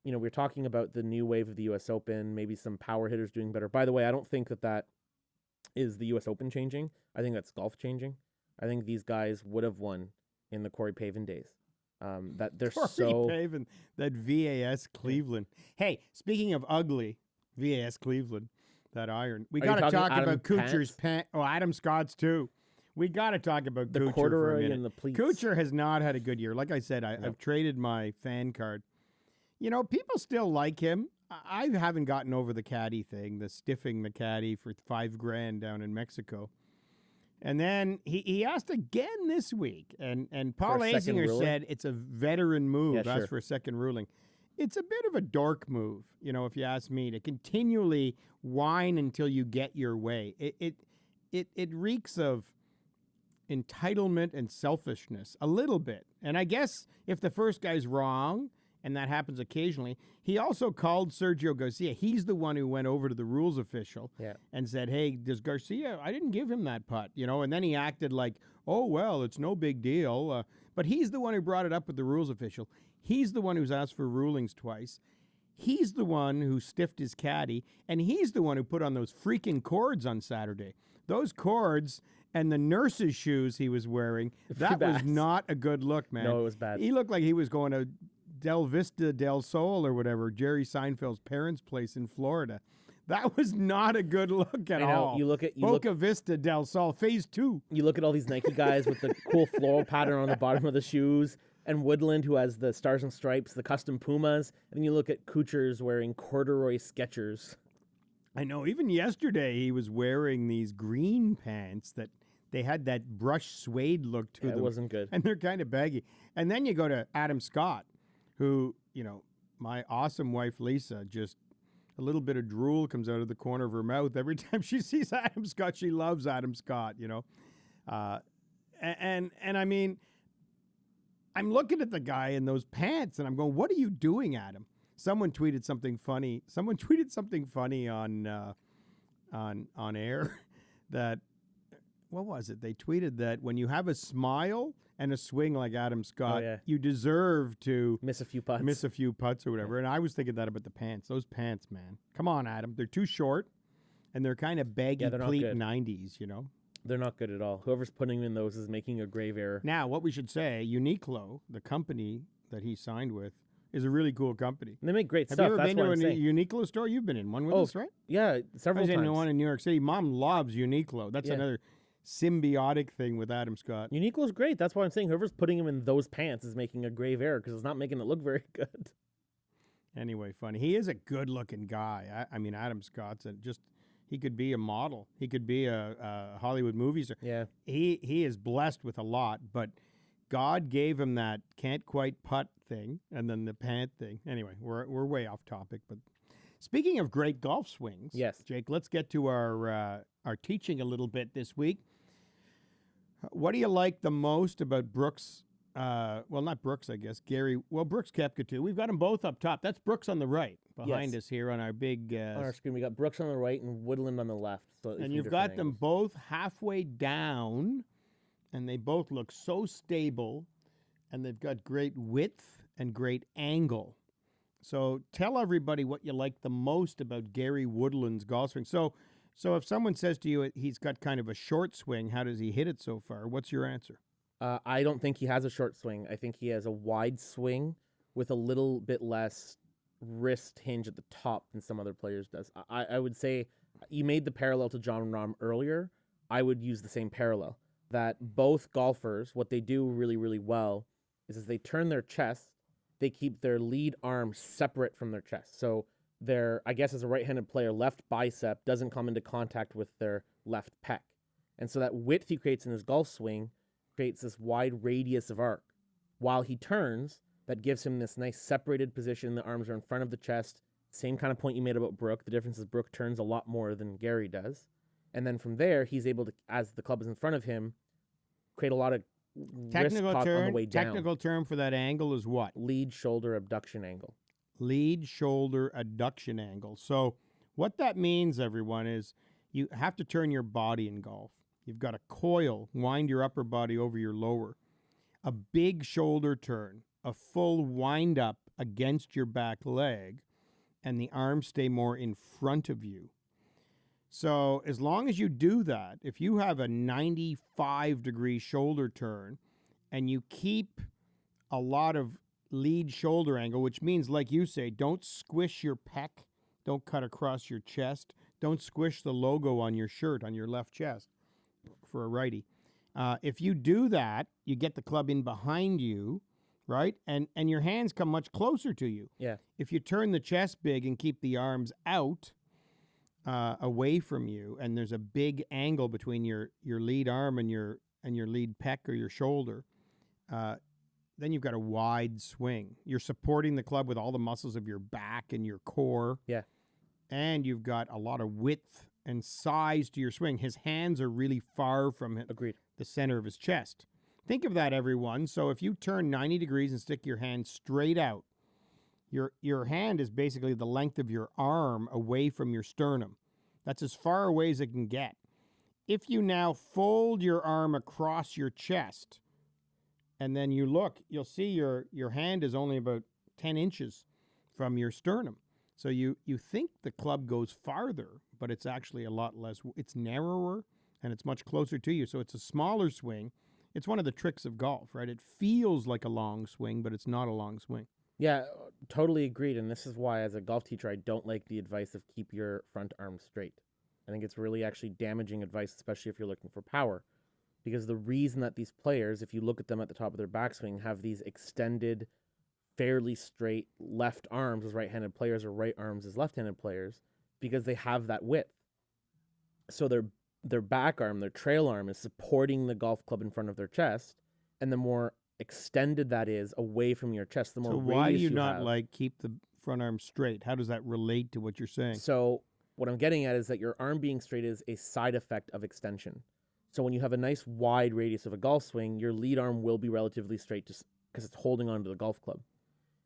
We're talking about the new wave of the U.S. Open, maybe some power hitters doing better. By the way, I don't think that is the U.S. Open changing. I think that's golf changing. I think these guys would have won in the Corey Pavin days. That they're Torrey so Pavin, that VAS Cleveland. Hey, speaking of ugly, VAS Cleveland, that iron. We Are you got to talking talk Adam about Kuchar's Pants? pants. Oh, Adam Scott's too. We got to talk about the Kuchar for a corduroy minute. and the pleats. Kuchar has not had a good year. Like I said, I've traded my fan card. You know, people still like him. I haven't gotten over the caddy thing, the stiffing the caddy for $5,000 down in Mexico. And then he asked again this week, and Paul a second Azinger ruling? said it's a veteran move. Yeah, Asked sure. for a second ruling. It's a bit of a dork move, you know, if you ask me, to continually whine until you get your way. It reeks of entitlement and selfishness a little bit. And I guess if the first guy's wrong, and that happens occasionally, he also called Sergio Garcia. He's the one who went over to the rules official and said, hey, does Garcia, I didn't give him that putt, you know, and then he acted like, oh, well, it's no big deal. But he's the one who brought it up with the rules official. He's the one who's asked for rulings twice. He's the one who stiffed his caddy, and he's the one who put on those freaking cords on Saturday. Those cords and the nurse's shoes he was wearing, that was not a good look, man. No, it was bad. He looked like he was going to Del Vista del Sol or whatever, Jerry Seinfeld's parents' place in Florida. That was not a good look at all. You look at Boca Vista del Sol, phase 2. You look at all these Nike guys with the cool floral pattern on the bottom of the shoes, and Woodland, who has the Stars and Stripes, the custom Pumas, and then you look at Kuchar's wearing corduroy Skechers. I know. Even yesterday, he was wearing these green pants that they had that brushed suede look to them. It wasn't good. And they're kind of baggy. And then you go to Adam Scott, who, you know, my awesome wife, Lisa, just a little bit of drool comes out of the corner of her mouth every time she sees Adam Scott. She loves Adam Scott, you know. And I mean, I'm looking at the guy in those pants, and I'm going, what are you doing, Adam? Someone tweeted something funny. Someone tweeted something funny on air that, what was it? They tweeted that when you have a smile and a swing like Adam Scott, you deserve to miss a few putts or whatever. And I was thinking that about the pants. Those pants, man. Come on, Adam. They're too short, and they're kind of baggy pleat 90s, you know? They're not good at all. Whoever's putting in those is making a grave error. Now, what we should say, Uniqlo, the company that he signed with, is a really cool company. And they make great stuff. Have you ever been to a Uniqlo store? You've been in one with us, right? Yeah, several times. I was in one in New York City. Mom loves Uniqlo. That's another symbiotic thing with Adam Scott. Uniqlo's great. That's why I'm saying whoever's putting him in those pants is making a grave error because it's not making it look very good. Anyway, funny. He is a good-looking guy. I mean, Adam Scott's he could be a model. He could be a Hollywood movie star. Yeah. He is blessed with a lot, but God gave him that can't quite putt thing and then the pant thing. Anyway, we're way off topic, but speaking of great golf swings, Jake, let's get to our teaching a little bit this week. What do you like the most about Brooks? Well, not Brooks, I guess. Gary. Well, Brooks Koepka too. We've got them both up top. That's Brooks on the right behind us here on our big. On our screen, we got Brooks on the right and Woodland on the left. So and you've got them both halfway down, and they both look so stable, and they've got great width and great angle. So tell everybody what you like the most about Gary Woodland's golf swing. So if someone says to you he's got kind of a short swing, how does he hit it so far? What's your answer? I don't think he has a short swing. I think he has a wide swing with a little bit less wrist hinge at the top than some other players does. I would say you made the parallel to John Rahm earlier. I would use the same parallel, that both golfers, what they do really, really well is as they turn their chest, they keep their lead arm separate from their chest. So their, I guess as a right-handed player, left bicep doesn't come into contact with their left pec. And so that width he creates in his golf swing creates this wide radius of arc. While he turns, that gives him this nice separated position. The arms are in front of the chest. Same kind of point you made about Brooke. The difference is Brooke turns a lot more than Gary does. And then from there, he's able to, as the club is in front of him, create a lot of technical wrist turn, on the way down. Technical term for that angle is what? Lead shoulder abduction angle. Lead shoulder adduction angle. So what that means, everyone, is you have to turn your body in golf. You've got a coil, wind your upper body over your lower. A big shoulder turn, a full wind up against your back leg, and the arms stay more in front of you. So as long as you do that, if you have a 95-degree shoulder turn and you keep a lot of lead shoulder angle, which means, like you say, don't squish your pec, don't cut across your chest, don't squish the logo on your shirt on your left chest for a righty. If you do that, you get the club in behind you, right? And your hands come much closer to you. Yeah. If you turn the chest big and keep the arms out, away from you, and there's a big angle between your lead arm and your lead pec or your shoulder, then you've got a wide swing. You're supporting the club with all the muscles of your back and your core. Yeah. And you've got a lot of width and size to your swing. His hands are really far from Agreed. the center of his chest. Think of that, everyone. So if you turn 90 degrees and stick your hand straight out, your hand is basically the length of your arm away from your sternum. That's as far away as it can get. If you now fold your arm across your chest, and then you look, you'll see your hand is only about 10 inches from your sternum. So you think the club goes farther, but it's actually a lot less. It's narrower, and it's much closer to you. So it's a smaller swing. It's one of the tricks of golf, right? It feels like a long swing, but it's not a long swing. Yeah, totally agreed. And this is why, as a golf teacher, I don't like the advice of keep your front arm straight. I think it's really actually damaging advice, especially if you're looking for power. Because the reason that these players, if you look at them at the top of their backswing, have these extended, fairly straight left arms as right-handed players or right arms as left-handed players, because they have that width. So their back arm, their trail arm, is supporting the golf club in front of their chest, and the more extended that is away from your chest, the more So radius why do you have. not like keep the front arm straight? How does that relate to what you're saying? So what I'm getting at is that your arm being straight is a side effect of extension. So when you have a nice wide radius of a golf swing, your lead arm will be relatively straight just because it's holding onto the golf club.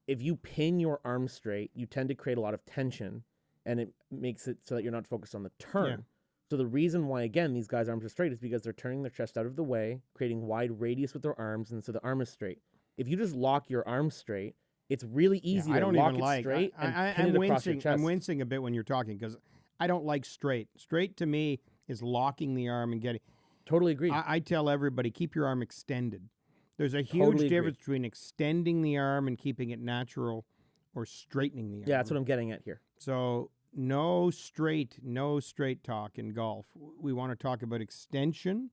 If you pin your arm straight, you tend to create a lot of tension, and it makes it so that you're not focused on the turn. Yeah. So the reason why, again, these guys' arms are straight is because they're turning their chest out of the way, creating wide radius with their arms, and so the arm is straight. If you just lock your arm straight, it's really easy to lock it straight and pin it across your chest. I'm wincing a bit when you're talking because I don't like straight. Straight to me is locking the arm and getting... Totally agree. I tell everybody, keep your arm extended. There's a huge Totally difference between extending the arm and keeping it natural or straightening the arm. Yeah, that's what I'm getting at here. So no straight talk in golf. We want to talk about extension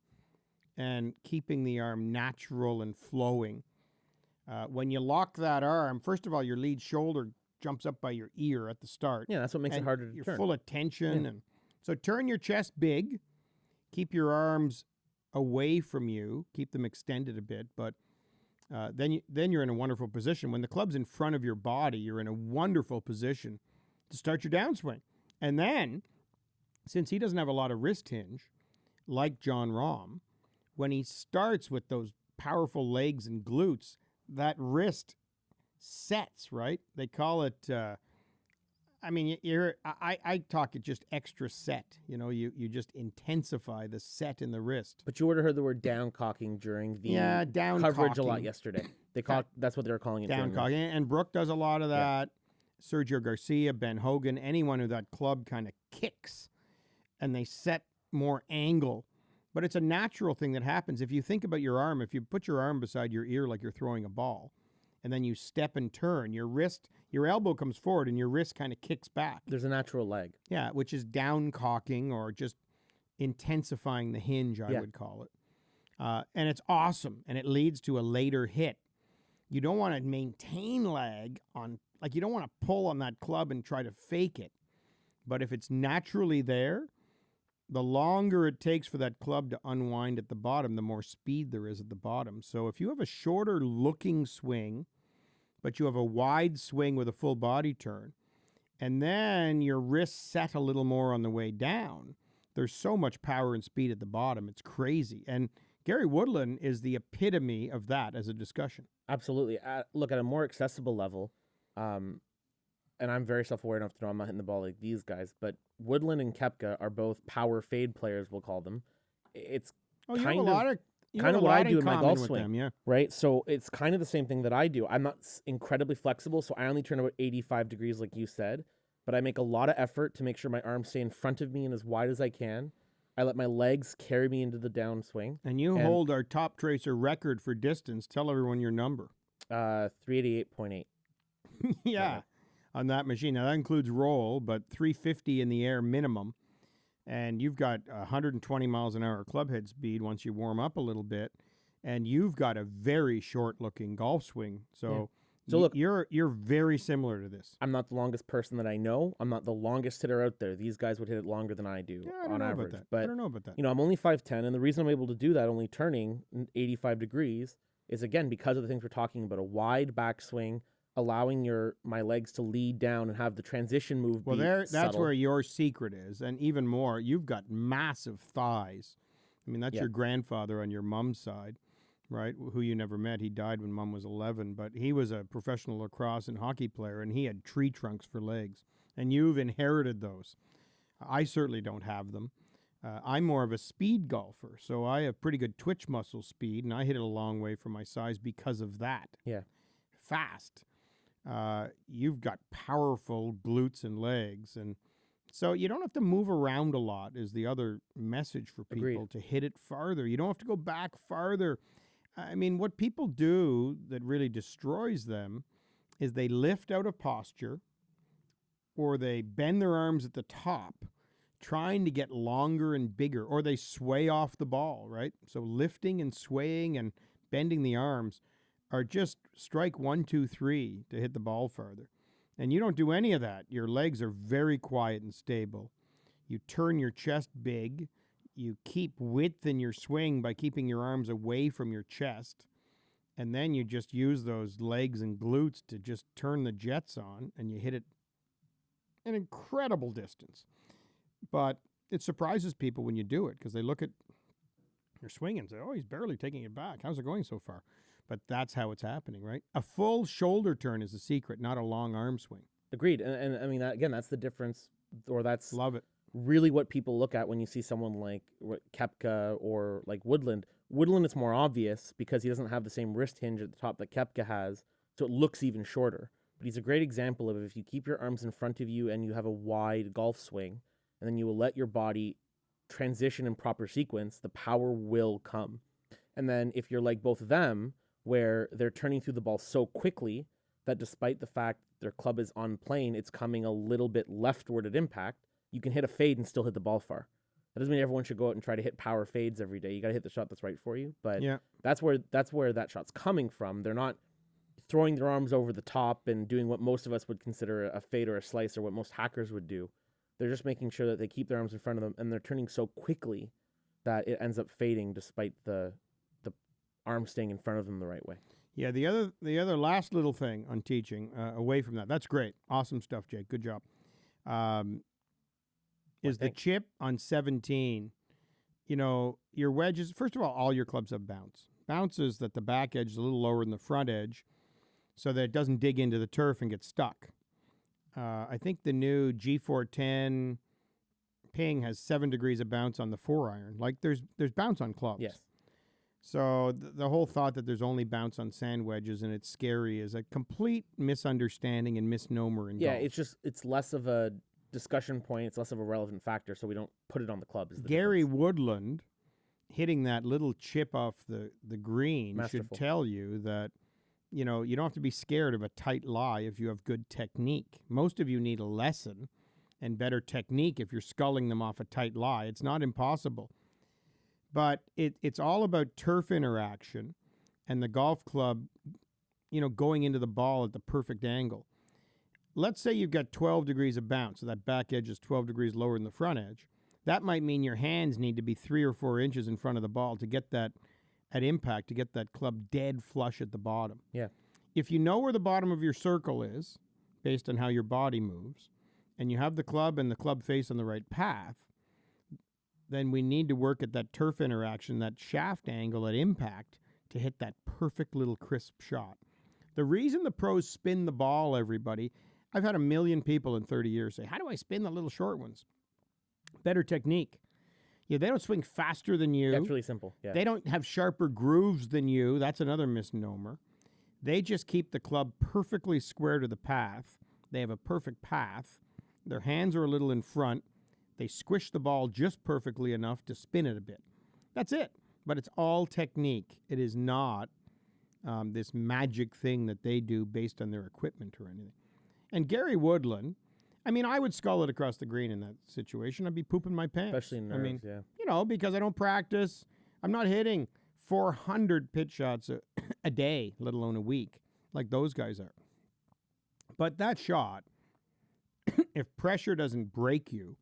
and keeping the arm natural and flowing. When you lock that arm, first of all, your lead shoulder jumps up by your ear at the start. Yeah, that's what makes it harder to you're turn. full of tension. And so turn your chest big. Keep your arms away from you. Keep them extended a bit, but then you're in a wonderful position. When the club's in front of your body, you're in a wonderful position to start your downswing. And then, since he doesn't have a lot of wrist hinge, like Jon Rahm, when he starts with those powerful legs and glutes, that wrist sets, right? They call it... I talk it just extra set. You know, you just intensify the set in the wrist. But you would have heard the word down cocking during the down coverage cocking. a lot yesterday. That's what they were calling it. Down cocking. And Brooke does a lot of that. Yeah. Sergio Garcia, Ben Hogan, anyone who that club kind of kicks and they set more angle. But it's a natural thing that happens. If you think about your arm, if you put your arm beside your ear like you're throwing a ball, and then you step and turn, your elbow comes forward and your wrist kind of kicks back. There's a natural leg. Yeah, which is down cocking or just intensifying the hinge, I would call it. And it's awesome, and it leads to a later hit. You don't want to maintain lag you don't want to pull on that club and try to fake it. But if it's naturally there, the longer it takes for that club to unwind at the bottom, the more speed there is at the bottom. So if you have a shorter looking swing, but you have a wide swing with a full body turn, and then your wrists set a little more on the way down, there's so much power and speed at the bottom. It's crazy. And Gary Woodland is the epitome of that as a discussion. Absolutely. Look, at a more accessible level, and I'm very self-aware enough to know I'm not hitting the ball like these guys, but Woodland and Koepka are both power fade players, we'll call them. It's kind of what I do in my golf swing, right? So it's kind of the same thing that I do. I'm not incredibly flexible, so I only turn about 85 degrees like you said, but I make a lot of effort to make sure my arms stay in front of me and as wide as I can. I let my legs carry me into the downswing. And you hold our top tracer record for distance. Tell everyone your number. 388.8. Yeah, on that machine. Now, that includes roll, but 350 in the air minimum. And you've got 120 miles an hour club head speed once you warm up a little bit. And you've got a very short-looking golf swing. So, So look, you're very similar to this. I'm not the longest person that I know. I'm not the longest hitter out there. These guys would hit it longer than I do Yeah, I don't on know average. about that. But I don't know about that. I'm only 5'10", and the reason I'm able to do that, only turning 85 degrees, is again because of the things we're talking about: a wide backswing, allowing my legs to lead down and have the transition move. Well, be that's subtle. where your secret is, and even more, you've got massive thighs. I mean, that's your grandfather on your mom's side, right? Who you never met. He died when Mom was 11, but he was a professional lacrosse and hockey player, and he had tree trunks for legs, and you've inherited those. I certainly don't have them. I'm more of a speed golfer, so I have pretty good twitch muscle speed, and I hit it a long way for my size because of that. Yeah. Fast. You've got powerful glutes and legs, and so you don't have to move around a lot is the other message for people. Agreed. To hit it farther. You don't have to go back farther. I mean, what people do that really destroys them is they lift out of posture or they bend their arms at the top trying to get longer and bigger, or they sway off the ball, right? So lifting and swaying and bending the arms are just strike 1, 2, 3 to hit the ball farther. And you don't do any of that. Your legs are very quiet and stable. You turn your chest big. You keep width in your swing by keeping your arms away from your chest. And then you just use those legs and glutes to just turn the jets on, and you hit it an incredible distance. But it surprises people when you do it because they look at your swing and say, oh, he's barely taking it back. How's it going so far? But that's how it's happening, right? A full shoulder turn is the secret, not a long arm swing. Agreed. And I mean, again, that's the difference, or that's Love it. really what people look at when you see someone like Koepka or like Woodland. Woodland, it's more obvious because he doesn't have the same wrist hinge at the top that Koepka has, so it looks even shorter. But he's a great example of if you keep your arms in front of you and you have a wide golf swing, and then you will let your body transition in proper sequence, the power will come. And then if you're like both of them, where they're turning through the ball so quickly that despite the fact their club is on plane, it's coming a little bit leftward at impact, you can hit a fade and still hit the ball far. That doesn't mean everyone should go out and try to hit power fades every day. You got to hit the shot that's right for you. But that's where that shot's coming from. They're not throwing their arms over the top and doing what most of us would consider a fade or a slice, or what most hackers would do. They're just making sure that they keep their arms in front of them, and they're turning so quickly that it ends up fading despite the arm staying in front of them the right way. Yeah, the other last little thing on teaching, away from that, that's great. Awesome stuff, Jake. Good job. Is the chip on 17. You know, your wedges, first of all your clubs have bounce. Bounce is that the back edge is a little lower than the front edge so that it doesn't dig into the turf and get stuck. I think the new G410 Ping has 7 degrees of bounce on the 4-iron. Like, there's bounce on clubs. Yes. So the whole thought that there's only bounce on sand wedges and it's scary is a complete misunderstanding and misnomer in golf. It's less of a discussion point. It's less of a relevant factor, so we don't put it on the club. Gary Woodland hitting that little chip off the green should tell you that, you know, you don't have to be scared of a tight lie if you have good technique. Most of you need a lesson and better technique if you're sculling them off a tight lie. It's not impossible. But it's all about turf interaction and the golf club, you know, going into the ball at the perfect angle. Let's say you've got 12 degrees of bounce, so that back edge is 12 degrees lower than the front edge. That might mean your hands need to be 3 or 4 inches in front of the ball to get that at impact, to get that club dead flush at the bottom. Yeah. If you know where the bottom of your circle is, based on how your body moves, and you have the club and the club face on the right path, then we need to work at that turf interaction, that shaft angle at impact to hit that perfect little crisp shot. The reason the pros spin the ball, everybody, I've had 1 million people in 30 years say, how do I spin the little short ones? Better technique. Yeah, they don't swing faster than you. That's really simple. Yeah. They don't have sharper grooves than you. That's another misnomer. They just keep the club perfectly square to the path. They have a perfect path. Their hands are a little in front. They squish the ball just perfectly enough to spin it a bit. That's it. But it's all technique. It is not this magic thing that they do based on their equipment or anything. And Gary Woodland, I mean, I would skull it across the green in that situation. I'd be pooping my pants. Especially in nerves, yeah. You know, because I don't practice. I'm not hitting 400 pitch shots a day, let alone a week, like those guys are. But that shot, if pressure doesn't break you,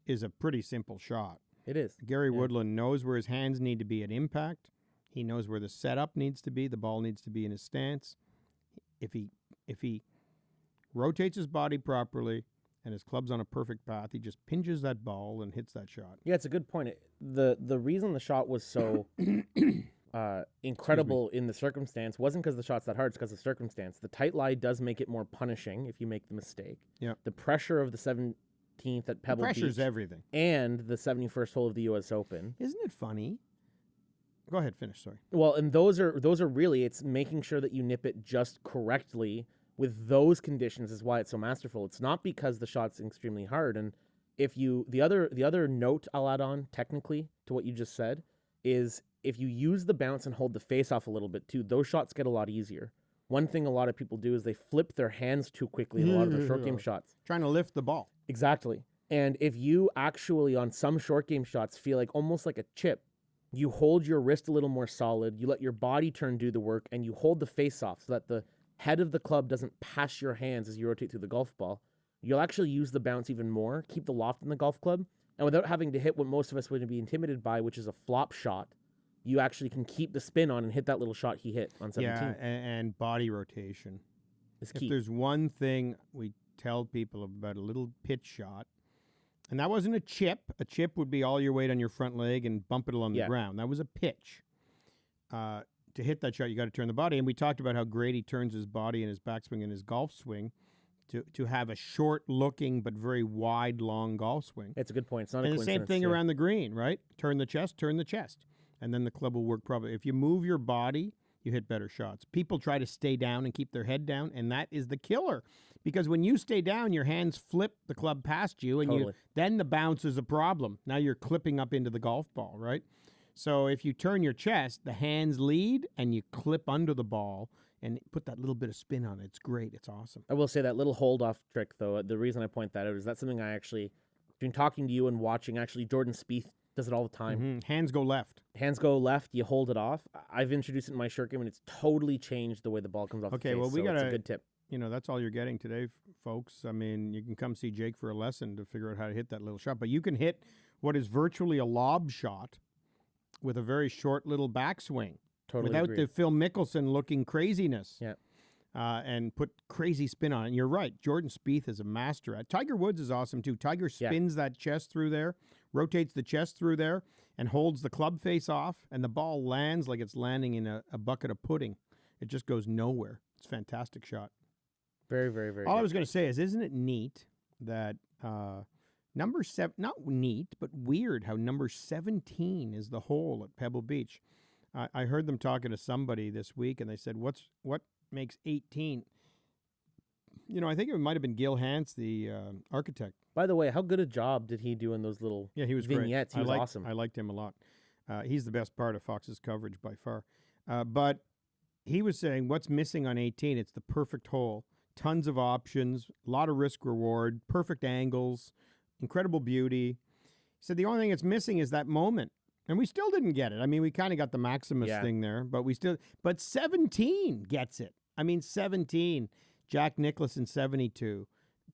is a pretty simple shot. It is. Gary Woodland knows where his hands need to be at impact. He knows where the setup needs to be. The ball needs to be in his stance. If he rotates his body properly and his club's on a perfect path, he just pinches that ball and hits that shot. Yeah, it's a good point. The reason the shot was so incredible in the circumstance wasn't because the shot's that hard, it's because of the circumstance. The tight lie does make it more punishing if you make the mistake. Yeah. The pressure of the 17th at Pebble Beach. Pressure's everything. And the 71st hole of the U.S. Open. Isn't it funny? Go ahead, finish, sorry. Well, and those are really, it's making sure that you nip it just correctly with those conditions is why it's so masterful. It's not because the shot's extremely hard. And if you, the other note I'll add on technically to what you just said is if you use the bounce and hold the face off a little bit too, those shots get a lot easier. One thing a lot of people do is they flip their hands too quickly in a lot of their short game shots. Trying to lift the ball. Exactly. And if you actually on some short game shots feel like almost like a chip, you hold your wrist a little more solid, you let your body turn do the work, and you hold the face off so that the head of the club doesn't pass your hands as you rotate through the golf ball. You'll actually use the bounce even more, keep the loft in the golf club, and without having to hit what most of us would be intimidated by, which is a flop shot, you actually can keep the spin on and hit that little shot he hit on 17. Yeah, and body rotation. It's key. If there's one thing we tell people about a little pitch shot, and that wasn't a chip. A chip would be all your weight on your front leg and bump it along the ground. That was a pitch. To hit that shot, you got to turn the body. And we talked about how great he turns his body and his backswing and his golf swing to have a short-looking but very wide, long golf swing. It's a good point. It's not a coincidence. And the same thing yeah. around the green, right? Turn the chest, and then the club will work properly. If you move your body, you hit better shots. People try to stay down and keep their head down, and that is the killer. Because when you stay down, your hands flip the club past you, and then the bounce is a problem. Now you're clipping up into the golf ball, right? So if you turn your chest, the hands lead, and you clip under the ball and put that little bit of spin on it. It's great. It's awesome. I will say that little hold-off trick, though, the reason I point that out is that's something I actually, between talking to you and watching, actually, Jordan Spieth does it all the time. Mm-hmm. Hands go left. Hands go left, you hold it off. I've introduced it in my short game, and it's totally changed the way the ball comes off the face. Well, we got it's a good tip. You know, that's all you're getting today, folks. I mean, you can come see Jake for a lesson to figure out how to hit that little shot. But you can hit what is virtually a lob shot with a very short little backswing. Totally without agree. the Phil Mickelson looking craziness. Yeah. And put crazy spin on it. And you're right. Jordan Spieth is a master at. Tiger Woods is awesome, too. Tiger spins that chest through there, rotates the chest through there, and holds the club face off, and the ball lands like it's landing in a bucket of pudding. It just goes nowhere. It's a fantastic shot. Very, very, very All good. I was going to say is, isn't it neat that number 7, not neat, but weird how number 17 is the hole at Pebble Beach. I heard them talking to somebody this week, and they said, what makes 18? You know, I think it might have been Gil Hance, the architect. By the way, how good a job did he do in those little he was vignettes? Great. He was awesome. I liked him a lot. He's the best part of Fox's coverage by far. But he was saying what's missing on 18, it's the perfect hole. Tons of options, a lot of risk reward, perfect angles, incredible beauty. He said the only thing it's missing is that moment. And we still didn't get it. I mean, we kind of got the Maximus thing there, but 17 gets it. I mean, 17. Jack Nicklaus in 72,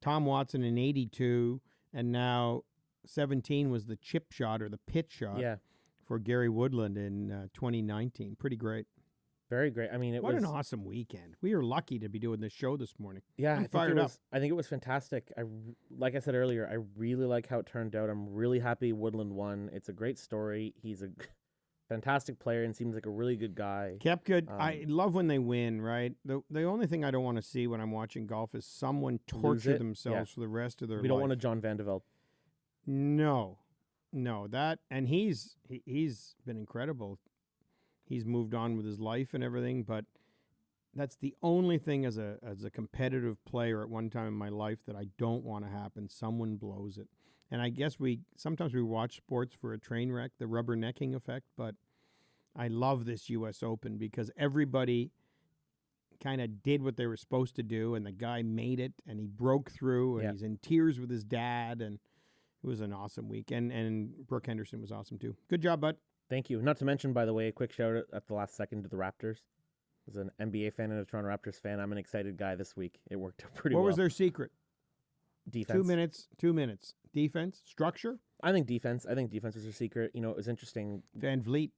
Tom Watson in 82, and now 17 was the chip shot or the pitch shot for Gary Woodland in 2019. Pretty great. Very great. I mean, What an awesome weekend. We are lucky to be doing this show this morning. Yeah, I'm fired up. I think it was fantastic. Like I said earlier, I really like how it turned out. I'm really happy Woodland won. It's a great story. He's a fantastic player and seems like a really good guy. Kept good. I love when they win, right? The only thing I don't want to see when I'm watching golf is someone torture themselves for the rest of their life. We don't want a John Van de Velde. No, that, and he's been incredible. He's moved on with his life and everything, but that's the only thing as a competitive player at one time in my life that I don't want to happen. Someone blows it. And I guess sometimes we watch sports for a train wreck, the rubbernecking effect, but I love this U.S. Open because everybody kind of did what they were supposed to do, and the guy made it, and he broke through, and he's in tears with his dad, and it was an awesome week. And Brooke Henderson was awesome too. Good job, bud. Thank you. Not to mention, by the way, a quick shout out at the last second to the Raptors. As an NBA fan and a Toronto Raptors fan, I'm an excited guy this week. It worked out pretty well. What was their secret? Defense. 2 minutes. Defense? Structure? I think defense. I think defense was their secret. You know, it was interesting. Van Vliet.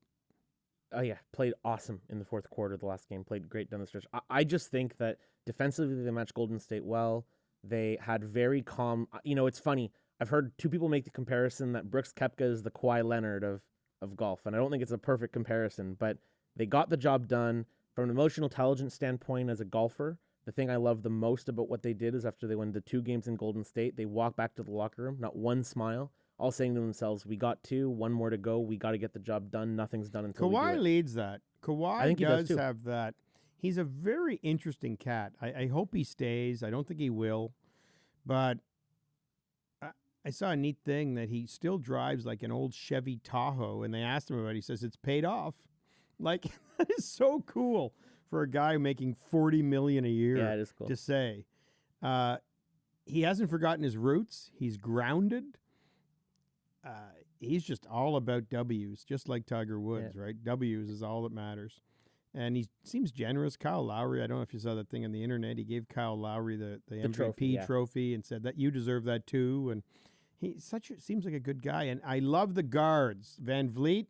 Oh, yeah. Played awesome in the fourth quarter of the last game. Played great down the stretch. I just think that defensively they matched Golden State well. They had very calm. You know, it's funny. I've heard two people make the comparison that Brooks Koepka is the Kawhi Leonard of golf. And I don't think it's a perfect comparison, but they got the job done. From an emotional intelligence standpoint as a golfer, the thing I love the most about what they did is after they won the 2 games in Golden State, they walked back to the locker room, not one smile, all saying to themselves, we got 2, 1 more to go. We got to get the job done. Nothing's done until Kawhi we do it. leads that. Kawhi I think he does too. have that. He's a very interesting cat. I hope he stays. I don't think he will. But I saw a neat thing that he still drives like an old Chevy Tahoe, and they asked him about it. He says, it's paid off. Like, that is so cool for a guy making $40 million a year Yeah, it is cool. to say. He hasn't forgotten his roots. He's grounded. He's just all about W's, just like Tiger Woods, right? W's is all that matters. And he seems generous. Kyle Lowry, I don't know if you saw that thing on the internet. He gave Kyle Lowry the MVP trophy and said that you deserve that too. And he seems like a good guy. And I love the guards, Van Vliet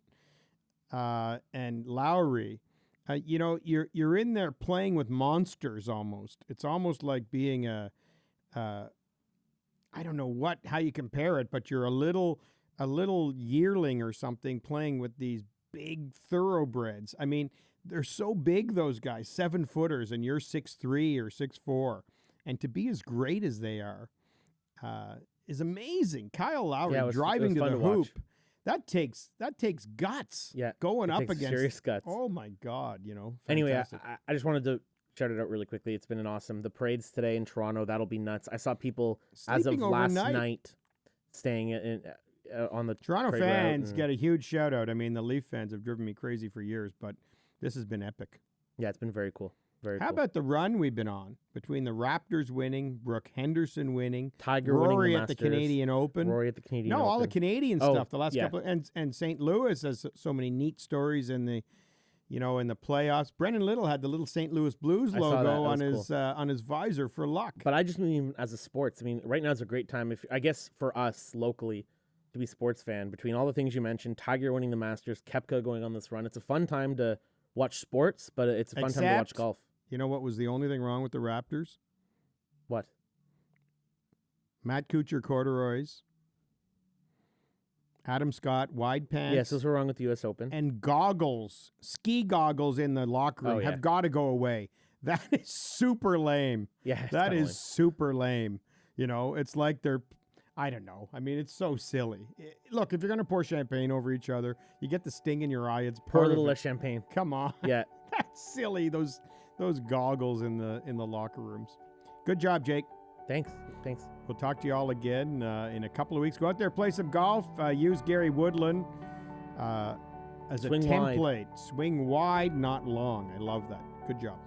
and Lowry. You know, you're in there playing with monsters almost. It's almost like being I don't know how you compare it, but you're a little yearling or something playing with these big thoroughbreds. I mean, they're so big, those guys, 7-footers, and you're 6'3" or 6'4", and to be as great as they are is amazing. Kyle Lowry driving to the hoop. That takes guts. Yeah, going up against serious guts. Oh my God, you know. Anyway, I just wanted to shout it out really quickly. It's been an awesome. The parade's today in Toronto. That'll be nuts. I saw people sleeping as of overnight. last night staying in on the Toronto parade fans route get a huge shout out. I mean, the Leaf fans have driven me crazy for years, but this has been epic. Yeah, it's been very cool. Very How cool. about the run we've been on between the Raptors winning, Brooke Henderson winning, Tiger Rory winning the at the Masters, Canadian Open. Rory at the Canadian Open. all the Canadian stuff the last yeah. couple and St. Louis has so many neat stories in the in the playoffs. Brendan Little had the little St. Louis Blues logo on his visor for luck. But I just mean as a sports. I mean, right now is a great time. I guess for us locally to be sports fan. Between all the things you mentioned, Tiger winning the Masters, Koepka going on this run, it's a fun time to watch sports, but it's a fun time to watch golf. You know what was the only thing wrong with the Raptors? What? Matt Kuchar corduroys, Adam Scott wide pants. Yes, those were wrong with the U.S. Open. And goggles, ski goggles in the locker room have got to go away. That is super lame. Yeah, that is super lame. You know, it's like they're, I don't know. I mean, it's so silly. Look, if you're going to pour champagne over each other, you get the sting in your eye. It's pour part a little of it. less champagne. Come on. Yeah. That's silly. Those goggles in the locker rooms. Good job, Jake. Thanks. We'll talk to you all again in a couple of weeks. Go out there, play some golf. Use Gary Woodland as a template. Swing wide, not long. I love that. Good job.